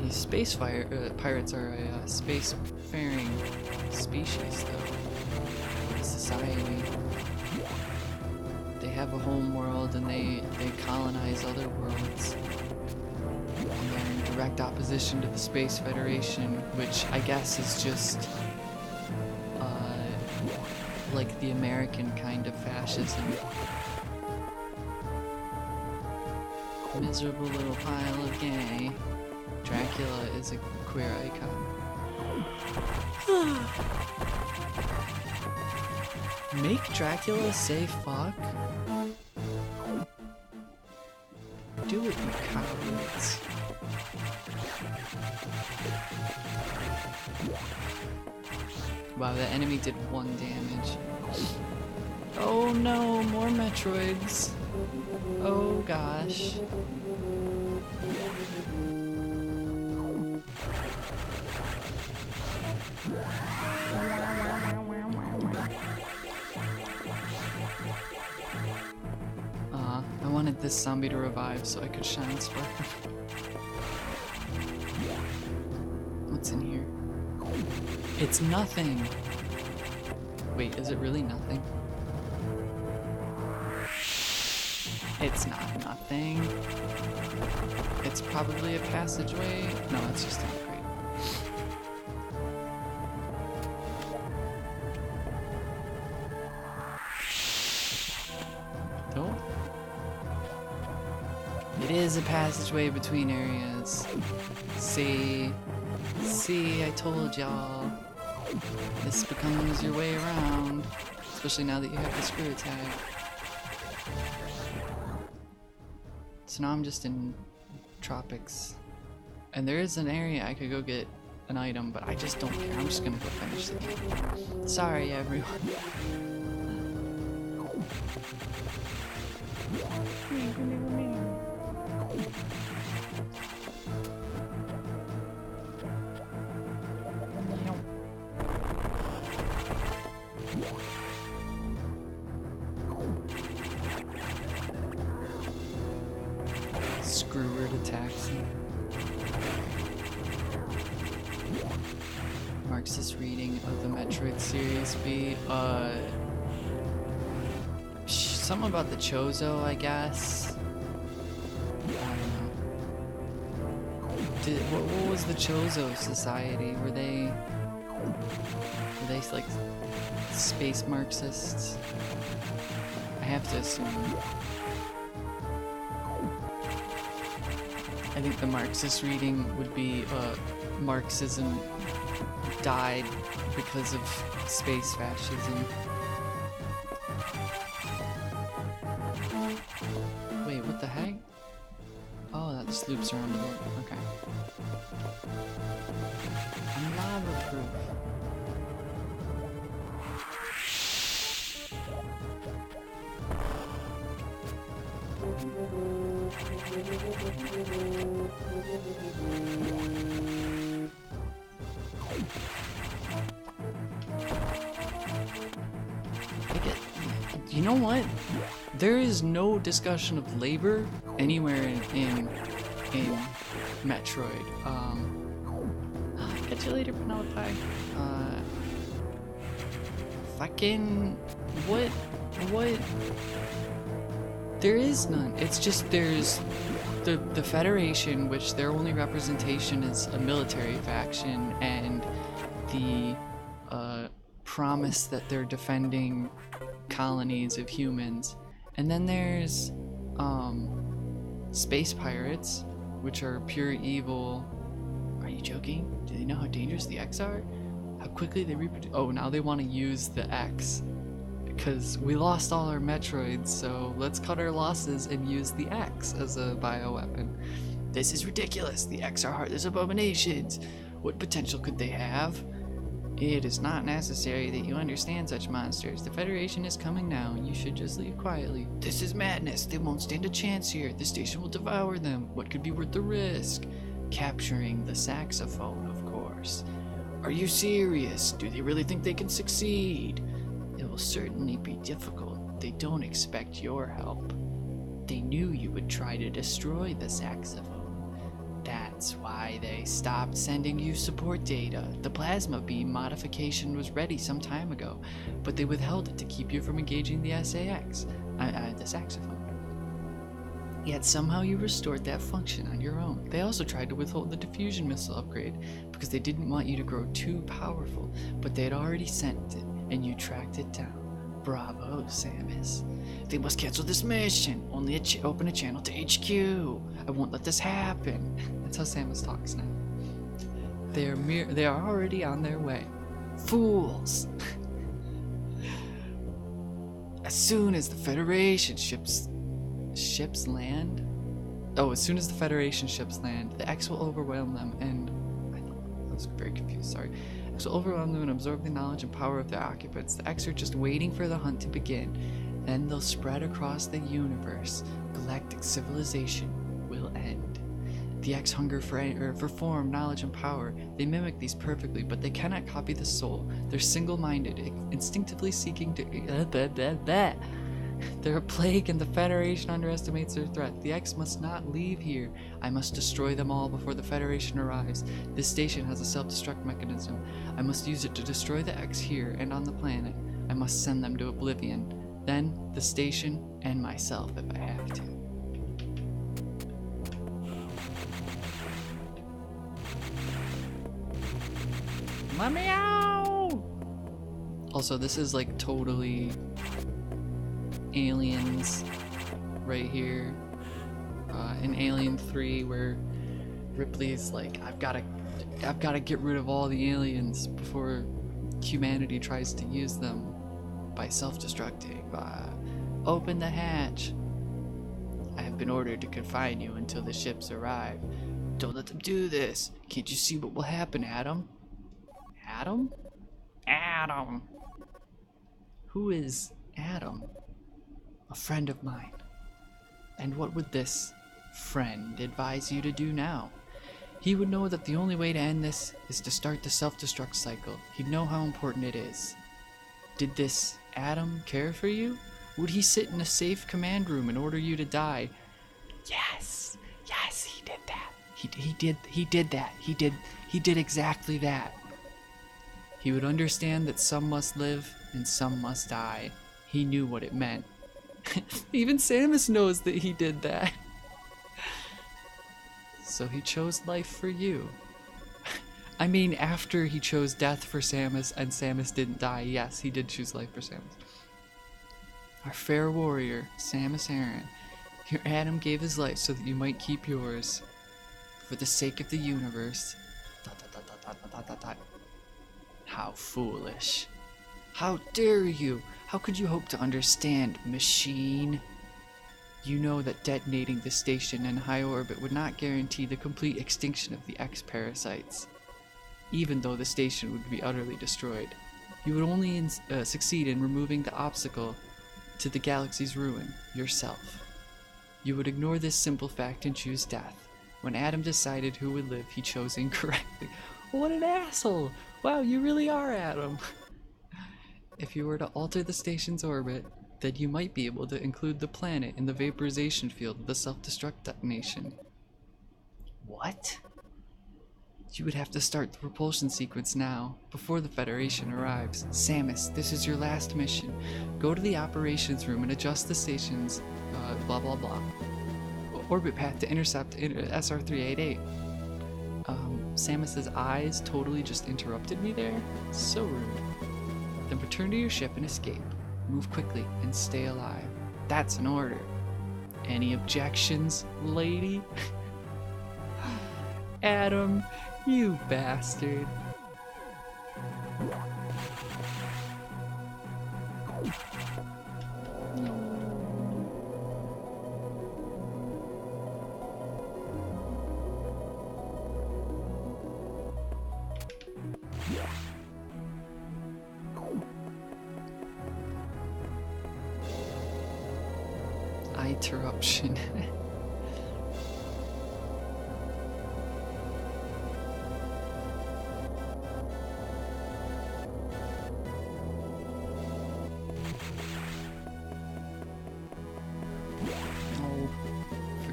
These pirates are a space-faring species, though. A society. They have a home world and they colonize other worlds. And they're in direct opposition to the Space Federation, which I guess is just like the American kind of fascism. Miserable little pile of gay. Dracula is a queer icon. Make Dracula say fuck? Do it, you cowards. Wow, the enemy did 1 damage. Oh no, more Metroids. Oh gosh. I wanted this zombie to revive so I could shine spark. What's in here? It's nothing! Wait, is it really nothing? It's not nothing. It's probably a passageway. No, it's just not great. Oh. It is a passageway between areas. See, I told y'all. This becomes your way around, especially now that you have the screw attack. So now I'm just in tropics, and there is an area I could go get an item, but I just don't care. I'm just gonna go finish the game. Sorry, everyone. Screwer to taxi. Marxist reading of the Metroid Series B. Something about the Chozo, I guess. I don't know. What was the Chozo Society? Were they like space Marxists? I have to assume. I think the Marxist reading would be Marxism died because of space fascism. Wait, what the heck? Oh, that just loops around a bit. Okay. I'm lava proof. You know what? There is no discussion of labor anywhere in Metroid. Catch you later, Penelope. Fucking what? There is none. It's just there's the Federation, which their only representation is a military faction, and the promise that they're defending colonies of humans. And then there's space pirates, which are pure evil. Are you joking? Do they know how dangerous the X are? How quickly they reproduce? Oh, now they want to use the X. Because we lost all our Metroids, so let's cut our losses and use the X as a bioweapon. This is ridiculous. The X are heartless abominations. What potential could they have? It is not necessary that you understand such monsters. The Federation is coming now. You should just leave quietly. This is madness. They won't stand a chance here. The station will devour them. What could be worth the risk? Capturing the saxophone, of course. Are you serious? Do they really think they can succeed? It will certainly be difficult. they don't expect your help. They knew you would try to destroy the saxophone. That's why they stopped sending you support data. The plasma beam modification was ready some time ago, but they withheld it to keep you from engaging the the saxophone. Yet somehow you restored that function on your own. They also tried to withhold the diffusion missile upgrade because they didn't want you to grow too powerful, but they had already sent it and you tracked it down. Bravo, Samus. They must cancel this mission. Only open a channel to HQ. I won't let this happen. That's how Samus talks now. They are already on their way. Fools. As soon as the Federation ships land. Oh, as soon as the Federation ships land, the X will overwhelm them and I was very confused, sorry. X will overwhelm them and absorb the knowledge and power of their occupants. The X are just waiting for the hunt to begin. Then they'll spread across the universe. Galactic civilization will end. The X hunger for form, knowledge, and power. They mimic these perfectly, but they cannot copy the soul. They're single-minded, instinctively seeking to... They're a plague and the Federation underestimates their threat. The X must not leave here. I must destroy them all before the Federation arrives. This station has a self-destruct mechanism. I must use it to destroy the X here and on the planet. I must send them to oblivion. Then, the station and myself if I have to. Let me out! Also, this is like totally Aliens right here. In Alien 3 where Ripley's like, I've gotta get rid of all the aliens before humanity tries to use them by self-destructing. Open the hatch. I have been ordered to confine you until the ships arrive. Don't let them do this. Can't you see what will happen, Adam? Adam? Adam. Who is Adam? A friend of mine. And what would this friend advise you to do now? He would know that the only way to end this is to start the self-destruct cycle. He'd know how important it is. Did this Adam care for you? Would he sit in a safe command room and order you to die? Yes, he did that. He did exactly that. He would understand that some must live and some must die. He knew what it meant. Even Samus knows that he did that. So he chose life for you. I mean, after he chose death for Samus and Samus didn't die, yes, he did choose life for Samus. Our fair warrior, Samus Aran. Your Adam gave his life so that you might keep yours. For the sake of the universe. ... How foolish. How dare you? How could you hope to understand, machine? You know that detonating the station in high orbit would not guarantee the complete extinction of the X-parasites. Even though the station would be utterly destroyed, you would only succeed in removing the obstacle to the galaxy's ruin, yourself. You would ignore this simple fact and choose death. When Adam decided who would live, he chose incorrectly. What an asshole! Wow, you really are Adam! If you were to alter the station's orbit, then you might be able to include the planet in the vaporization field of the self-destruct detonation. What? You would have to start the propulsion sequence now, before the Federation arrives. Samus, this is your last mission. Go to the operations room and adjust the station's blah blah blah orbit path to intercept SR-388. Samus's eyes totally just interrupted me there. So rude. Then return to your ship and escape. Move quickly and stay alive. That's an order. Any objections, lady? Adam, you bastard. Interruption.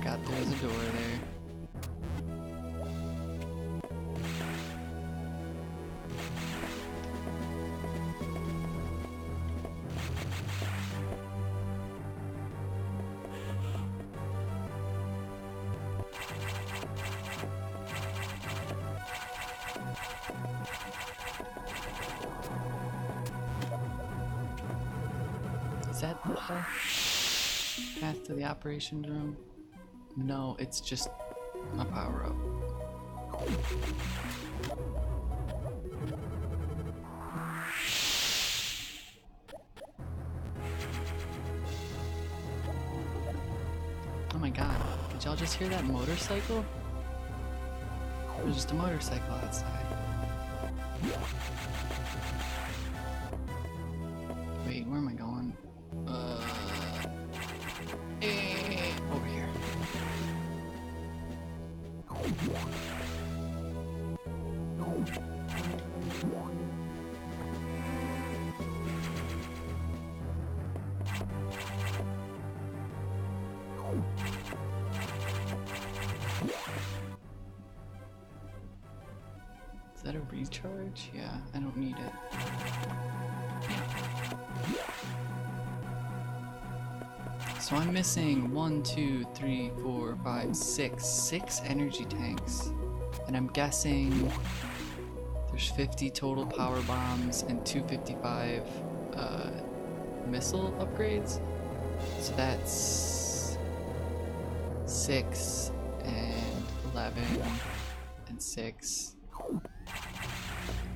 forgot there was a door there. Is that the path to the operations room? No, it's just a power-up. Oh my god, did y'all just hear that motorcycle? There's just a motorcycle outside. Wait, where am I going? Over here. Is that a recharge? Yeah, I don't need it. So I'm missing 1, 2, 3, 4, 5, 6 energy tanks. And I'm guessing there's 50 total power bombs and 255 missile upgrades. So that's 6 and 11 and 6.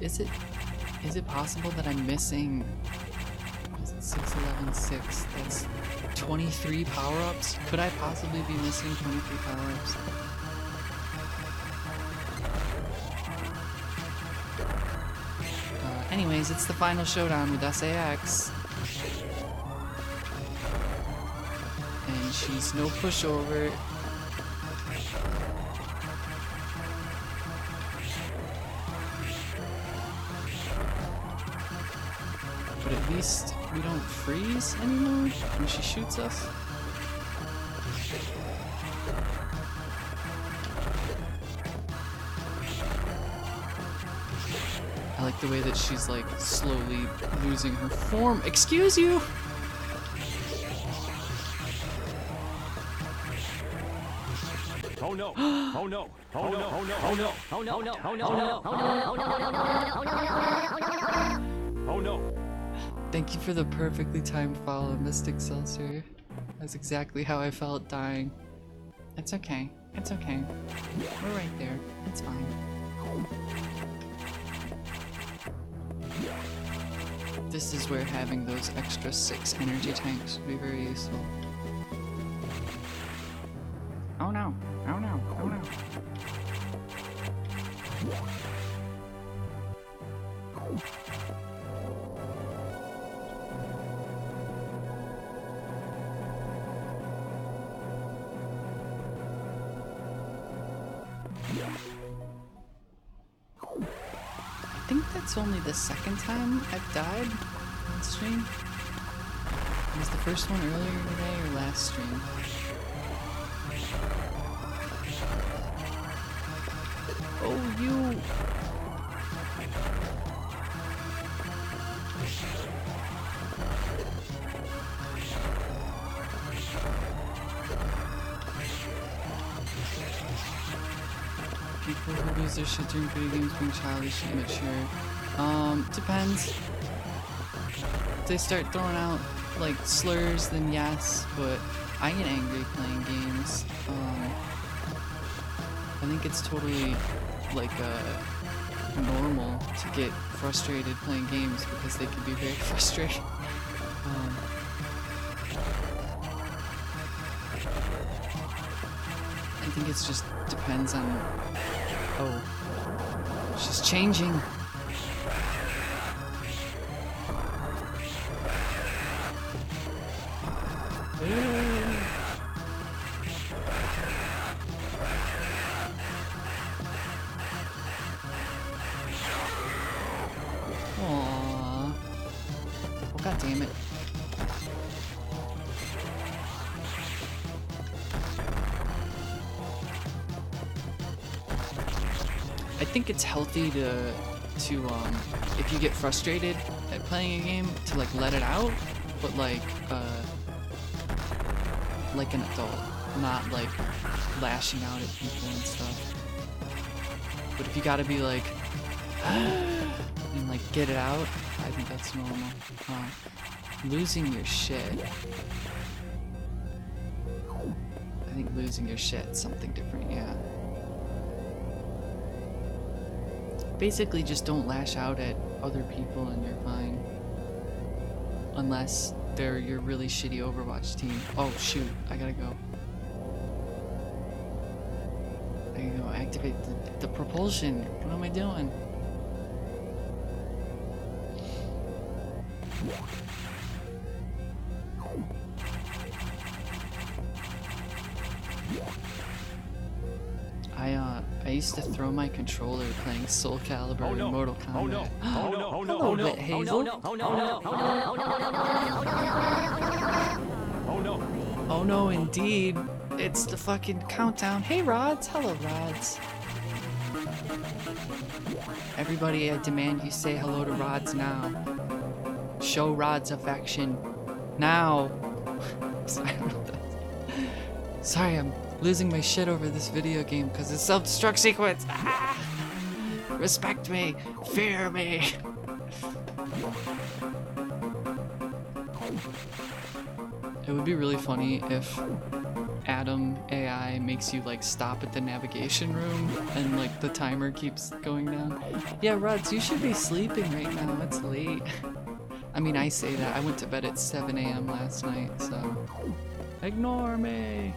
Is it possible that I'm missing 6, 11, 6? That's 23 power-ups? Could I possibly be missing 23 power-ups? Anyways, it's the final showdown with SAX. And she's no pushover. But at least we don't freeze anymore when she shoots us. I like the way that she's like slowly losing her form. Excuse you! Oh no! Oh no! Oh no! Oh no! Oh no! Oh no! Oh no! Oh no! Oh no! Oh no! Thank you for the perfectly timed follow, Mystic Seltzer. That's exactly how I felt dying. It's okay. It's okay. We're right there. It's fine. This is where having those extra 6 energy tanks would be very useful. Oh no! Oh no! Oh no! I think that's only the second time I've died on stream. Was the first one earlier today or last stream? Oh, you! People who lose their shit during video games being childish and immature. Depends. If they start throwing out, like, slurs, then yes, but I get angry playing games. I think it's totally, like, normal to get frustrated playing games because they can be very frustrating. I think it's just depends on... Oh. She's changing! Aww. Oh, god damn it. I think it's healthy to if you get frustrated at playing a game, to like let it out, but like an adult, not like lashing out at people and stuff. But if you gotta be like and like get it out, I think that's normal. Losing your shit. I think losing your shit's something different, yeah. Basically, just don't lash out at other people and you're fine. Unless they're your really shitty Overwatch team. Oh shoot, I gotta go. I gotta go activate the propulsion. What am I doing? I used to throw my controller playing Soul Calibur and Mortal Kombat. Oh no! Oh no! Oh no! Hello, Bit Hazel. Oh no! Oh no, indeed. It's the fucking countdown. Hey, Rods. Hello, Rods. Everybody, I demand you say hello to Rods now. Show Rods affection. Now. Sorry, I'm losing my shit over this video game because it's self-destruct sequence. Ah! Respect me. Fear me. It would be really funny if Adam AI makes you like stop at the navigation room and like the timer keeps going down. Yeah, Rods, you should be sleeping right now. It's late. I mean, I say that. I went to bed at 7 a.m. last night, so ignore me.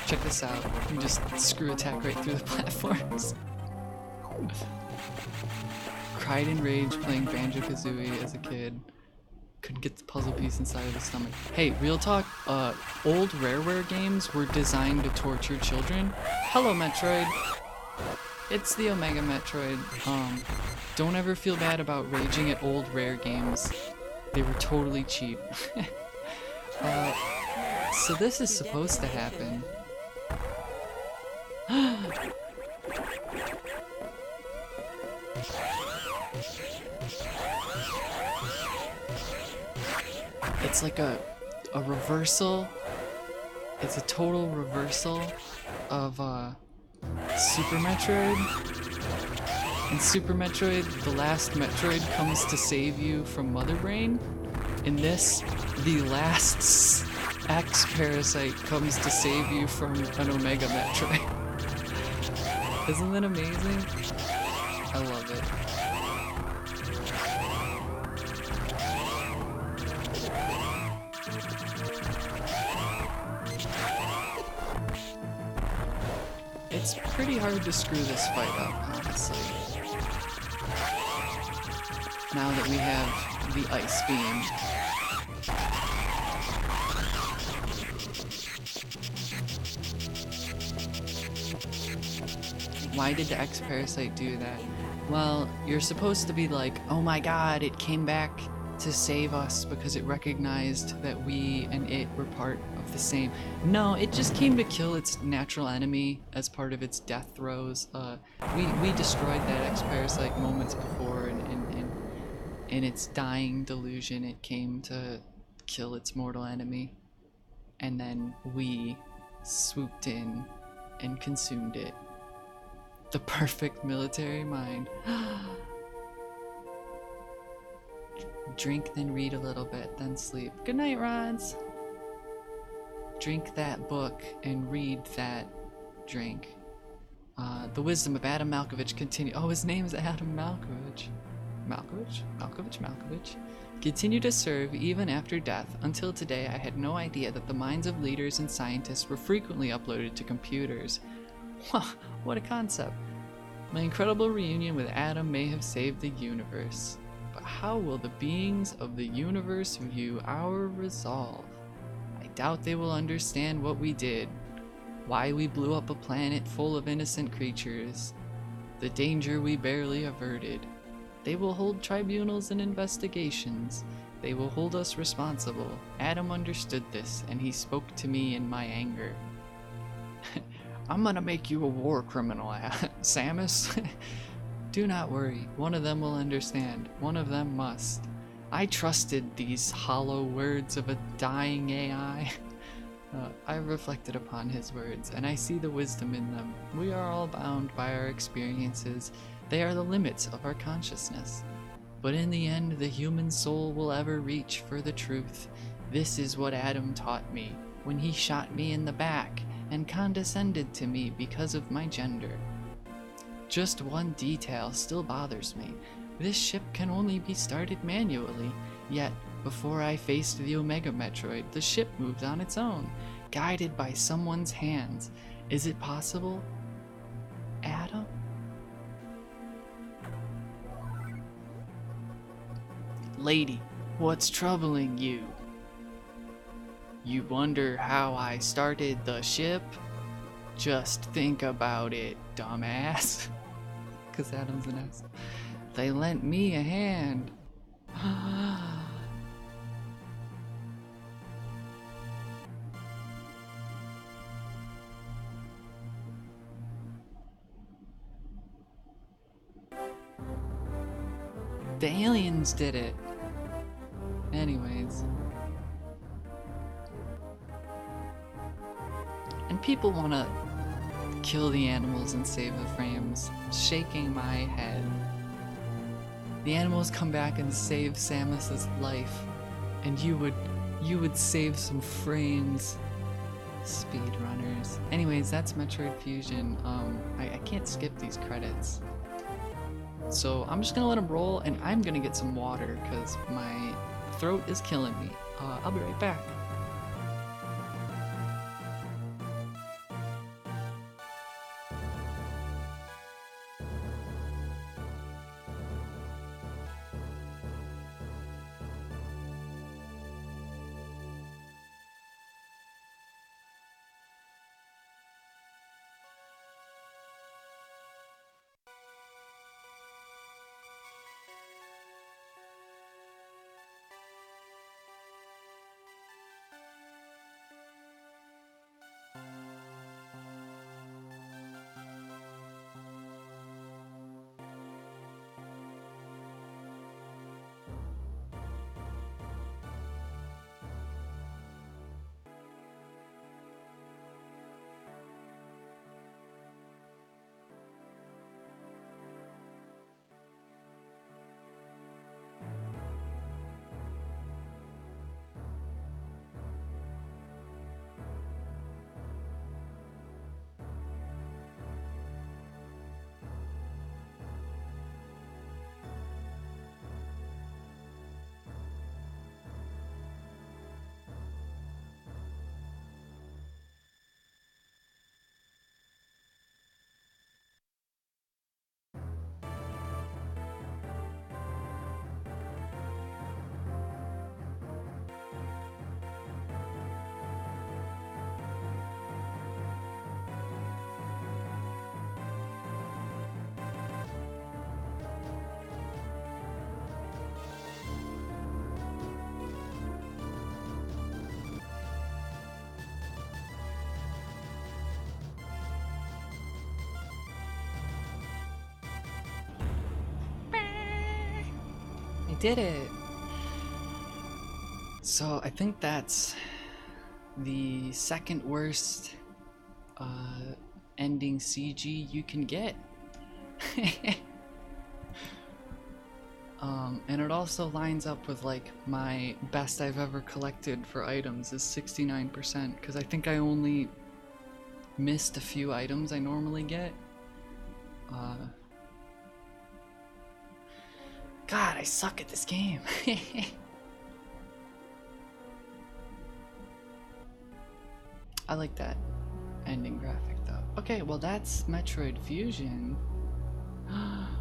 Check this out. You can just screw attack right through the platforms. Cried in rage playing Banjo-Kazooie as a kid. Couldn't get the puzzle piece inside of the stomach. Hey, real talk, old Rareware games were designed to torture children. Hello, Metroid. It's the Omega Metroid. Don't ever feel bad about raging at old Rare games. They were totally cheap. So this is supposed to happen. It's like a reversal. It's a total reversal of Super Metroid. In Super Metroid, the last Metroid comes to save you from Mother Brain. In this, the last X Parasite comes to save you from an Omega Metroid. Isn't that amazing? I love it. It's pretty hard to screw this fight up, honestly. Now that we have the Ice Beam. Why did the X-Parasite do that? Well, you're supposed to be like, oh my god, it came back to save us because it recognized that we and it were part of the same. No, it just came to kill its natural enemy as part of its death throes. We destroyed that X-Parasite moments before, and in its dying delusion, it came to kill its mortal enemy. And then we swooped in and consumed it. The perfect military mind. Drink, then read a little bit, then sleep. Good night, Rods. Drink that book and read that drink. The wisdom of Adam Malkovich continue. Oh, his name's Adam Malkovich. Malkovich. Continue to serve even after death. Until today, I had no idea that the minds of leaders and scientists were frequently uploaded to computers. What a concept. My incredible reunion with Adam may have saved the universe. But how will the beings of the universe view our resolve? I doubt they will understand what we did, why we blew up a planet full of innocent creatures, the danger we barely averted. They will hold tribunals and investigations. They will hold us responsible. Adam understood this, and he spoke to me in my anger. I'm gonna make you a war criminal, Samus. Do not worry, one of them will understand. One of them must. I trusted these hollow words of a dying AI. I reflected upon his words, and I see the wisdom in them. We are all bound by our experiences. They are the limits of our consciousness. But in the end, the human soul will ever reach for the truth. This is what Adam taught me when he shot me in the back and condescended to me because of my gender. Just one detail still bothers me. This ship can only be started manually, yet before I faced the Omega Metroid, the ship moved on its own, guided by someone's hands. Is it possible? Adam? Lady, what's troubling you? You wonder how I started the ship? Just think about it, dumbass. 'Cause Adam's an ass. They lent me a hand. The aliens did it. Anyways. And people want to kill the animals and save the frames. Shaking my head. The animals come back and save Samus's life, and you would save some frames. Speedrunners. Anyways, that's Metroid Fusion. I can't skip these credits. So I'm just gonna let them roll, and I'm gonna get some water because my throat is killing me. I'll be right back. I did it! So I think that's the second worst ending CG you can get. And it also lines up with like my best I've ever collected for items is 69%, because I think I only missed a few items I normally get. God, I suck at this game. I like that ending graphic though. Okay, well that's Metroid Fusion.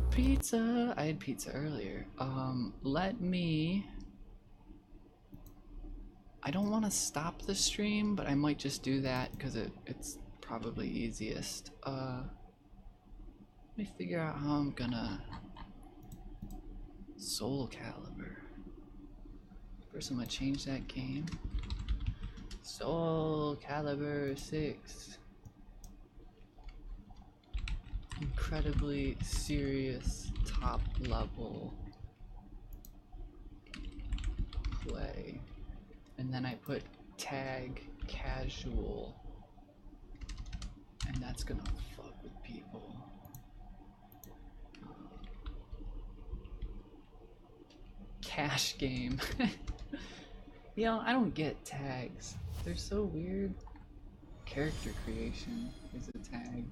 Pizza! I had pizza earlier. Let me... I don't want to stop the stream, but I might just do that because it's probably easiest. Let me figure out how I'm gonna Soul Calibur. First, I'm gonna change that game. Soul Calibur 6. Incredibly serious, top level play. And then I put tag casual. And that's gonna fuck with people. Cash game. You know, I don't get tags. They're so weird. Character creation is a tag.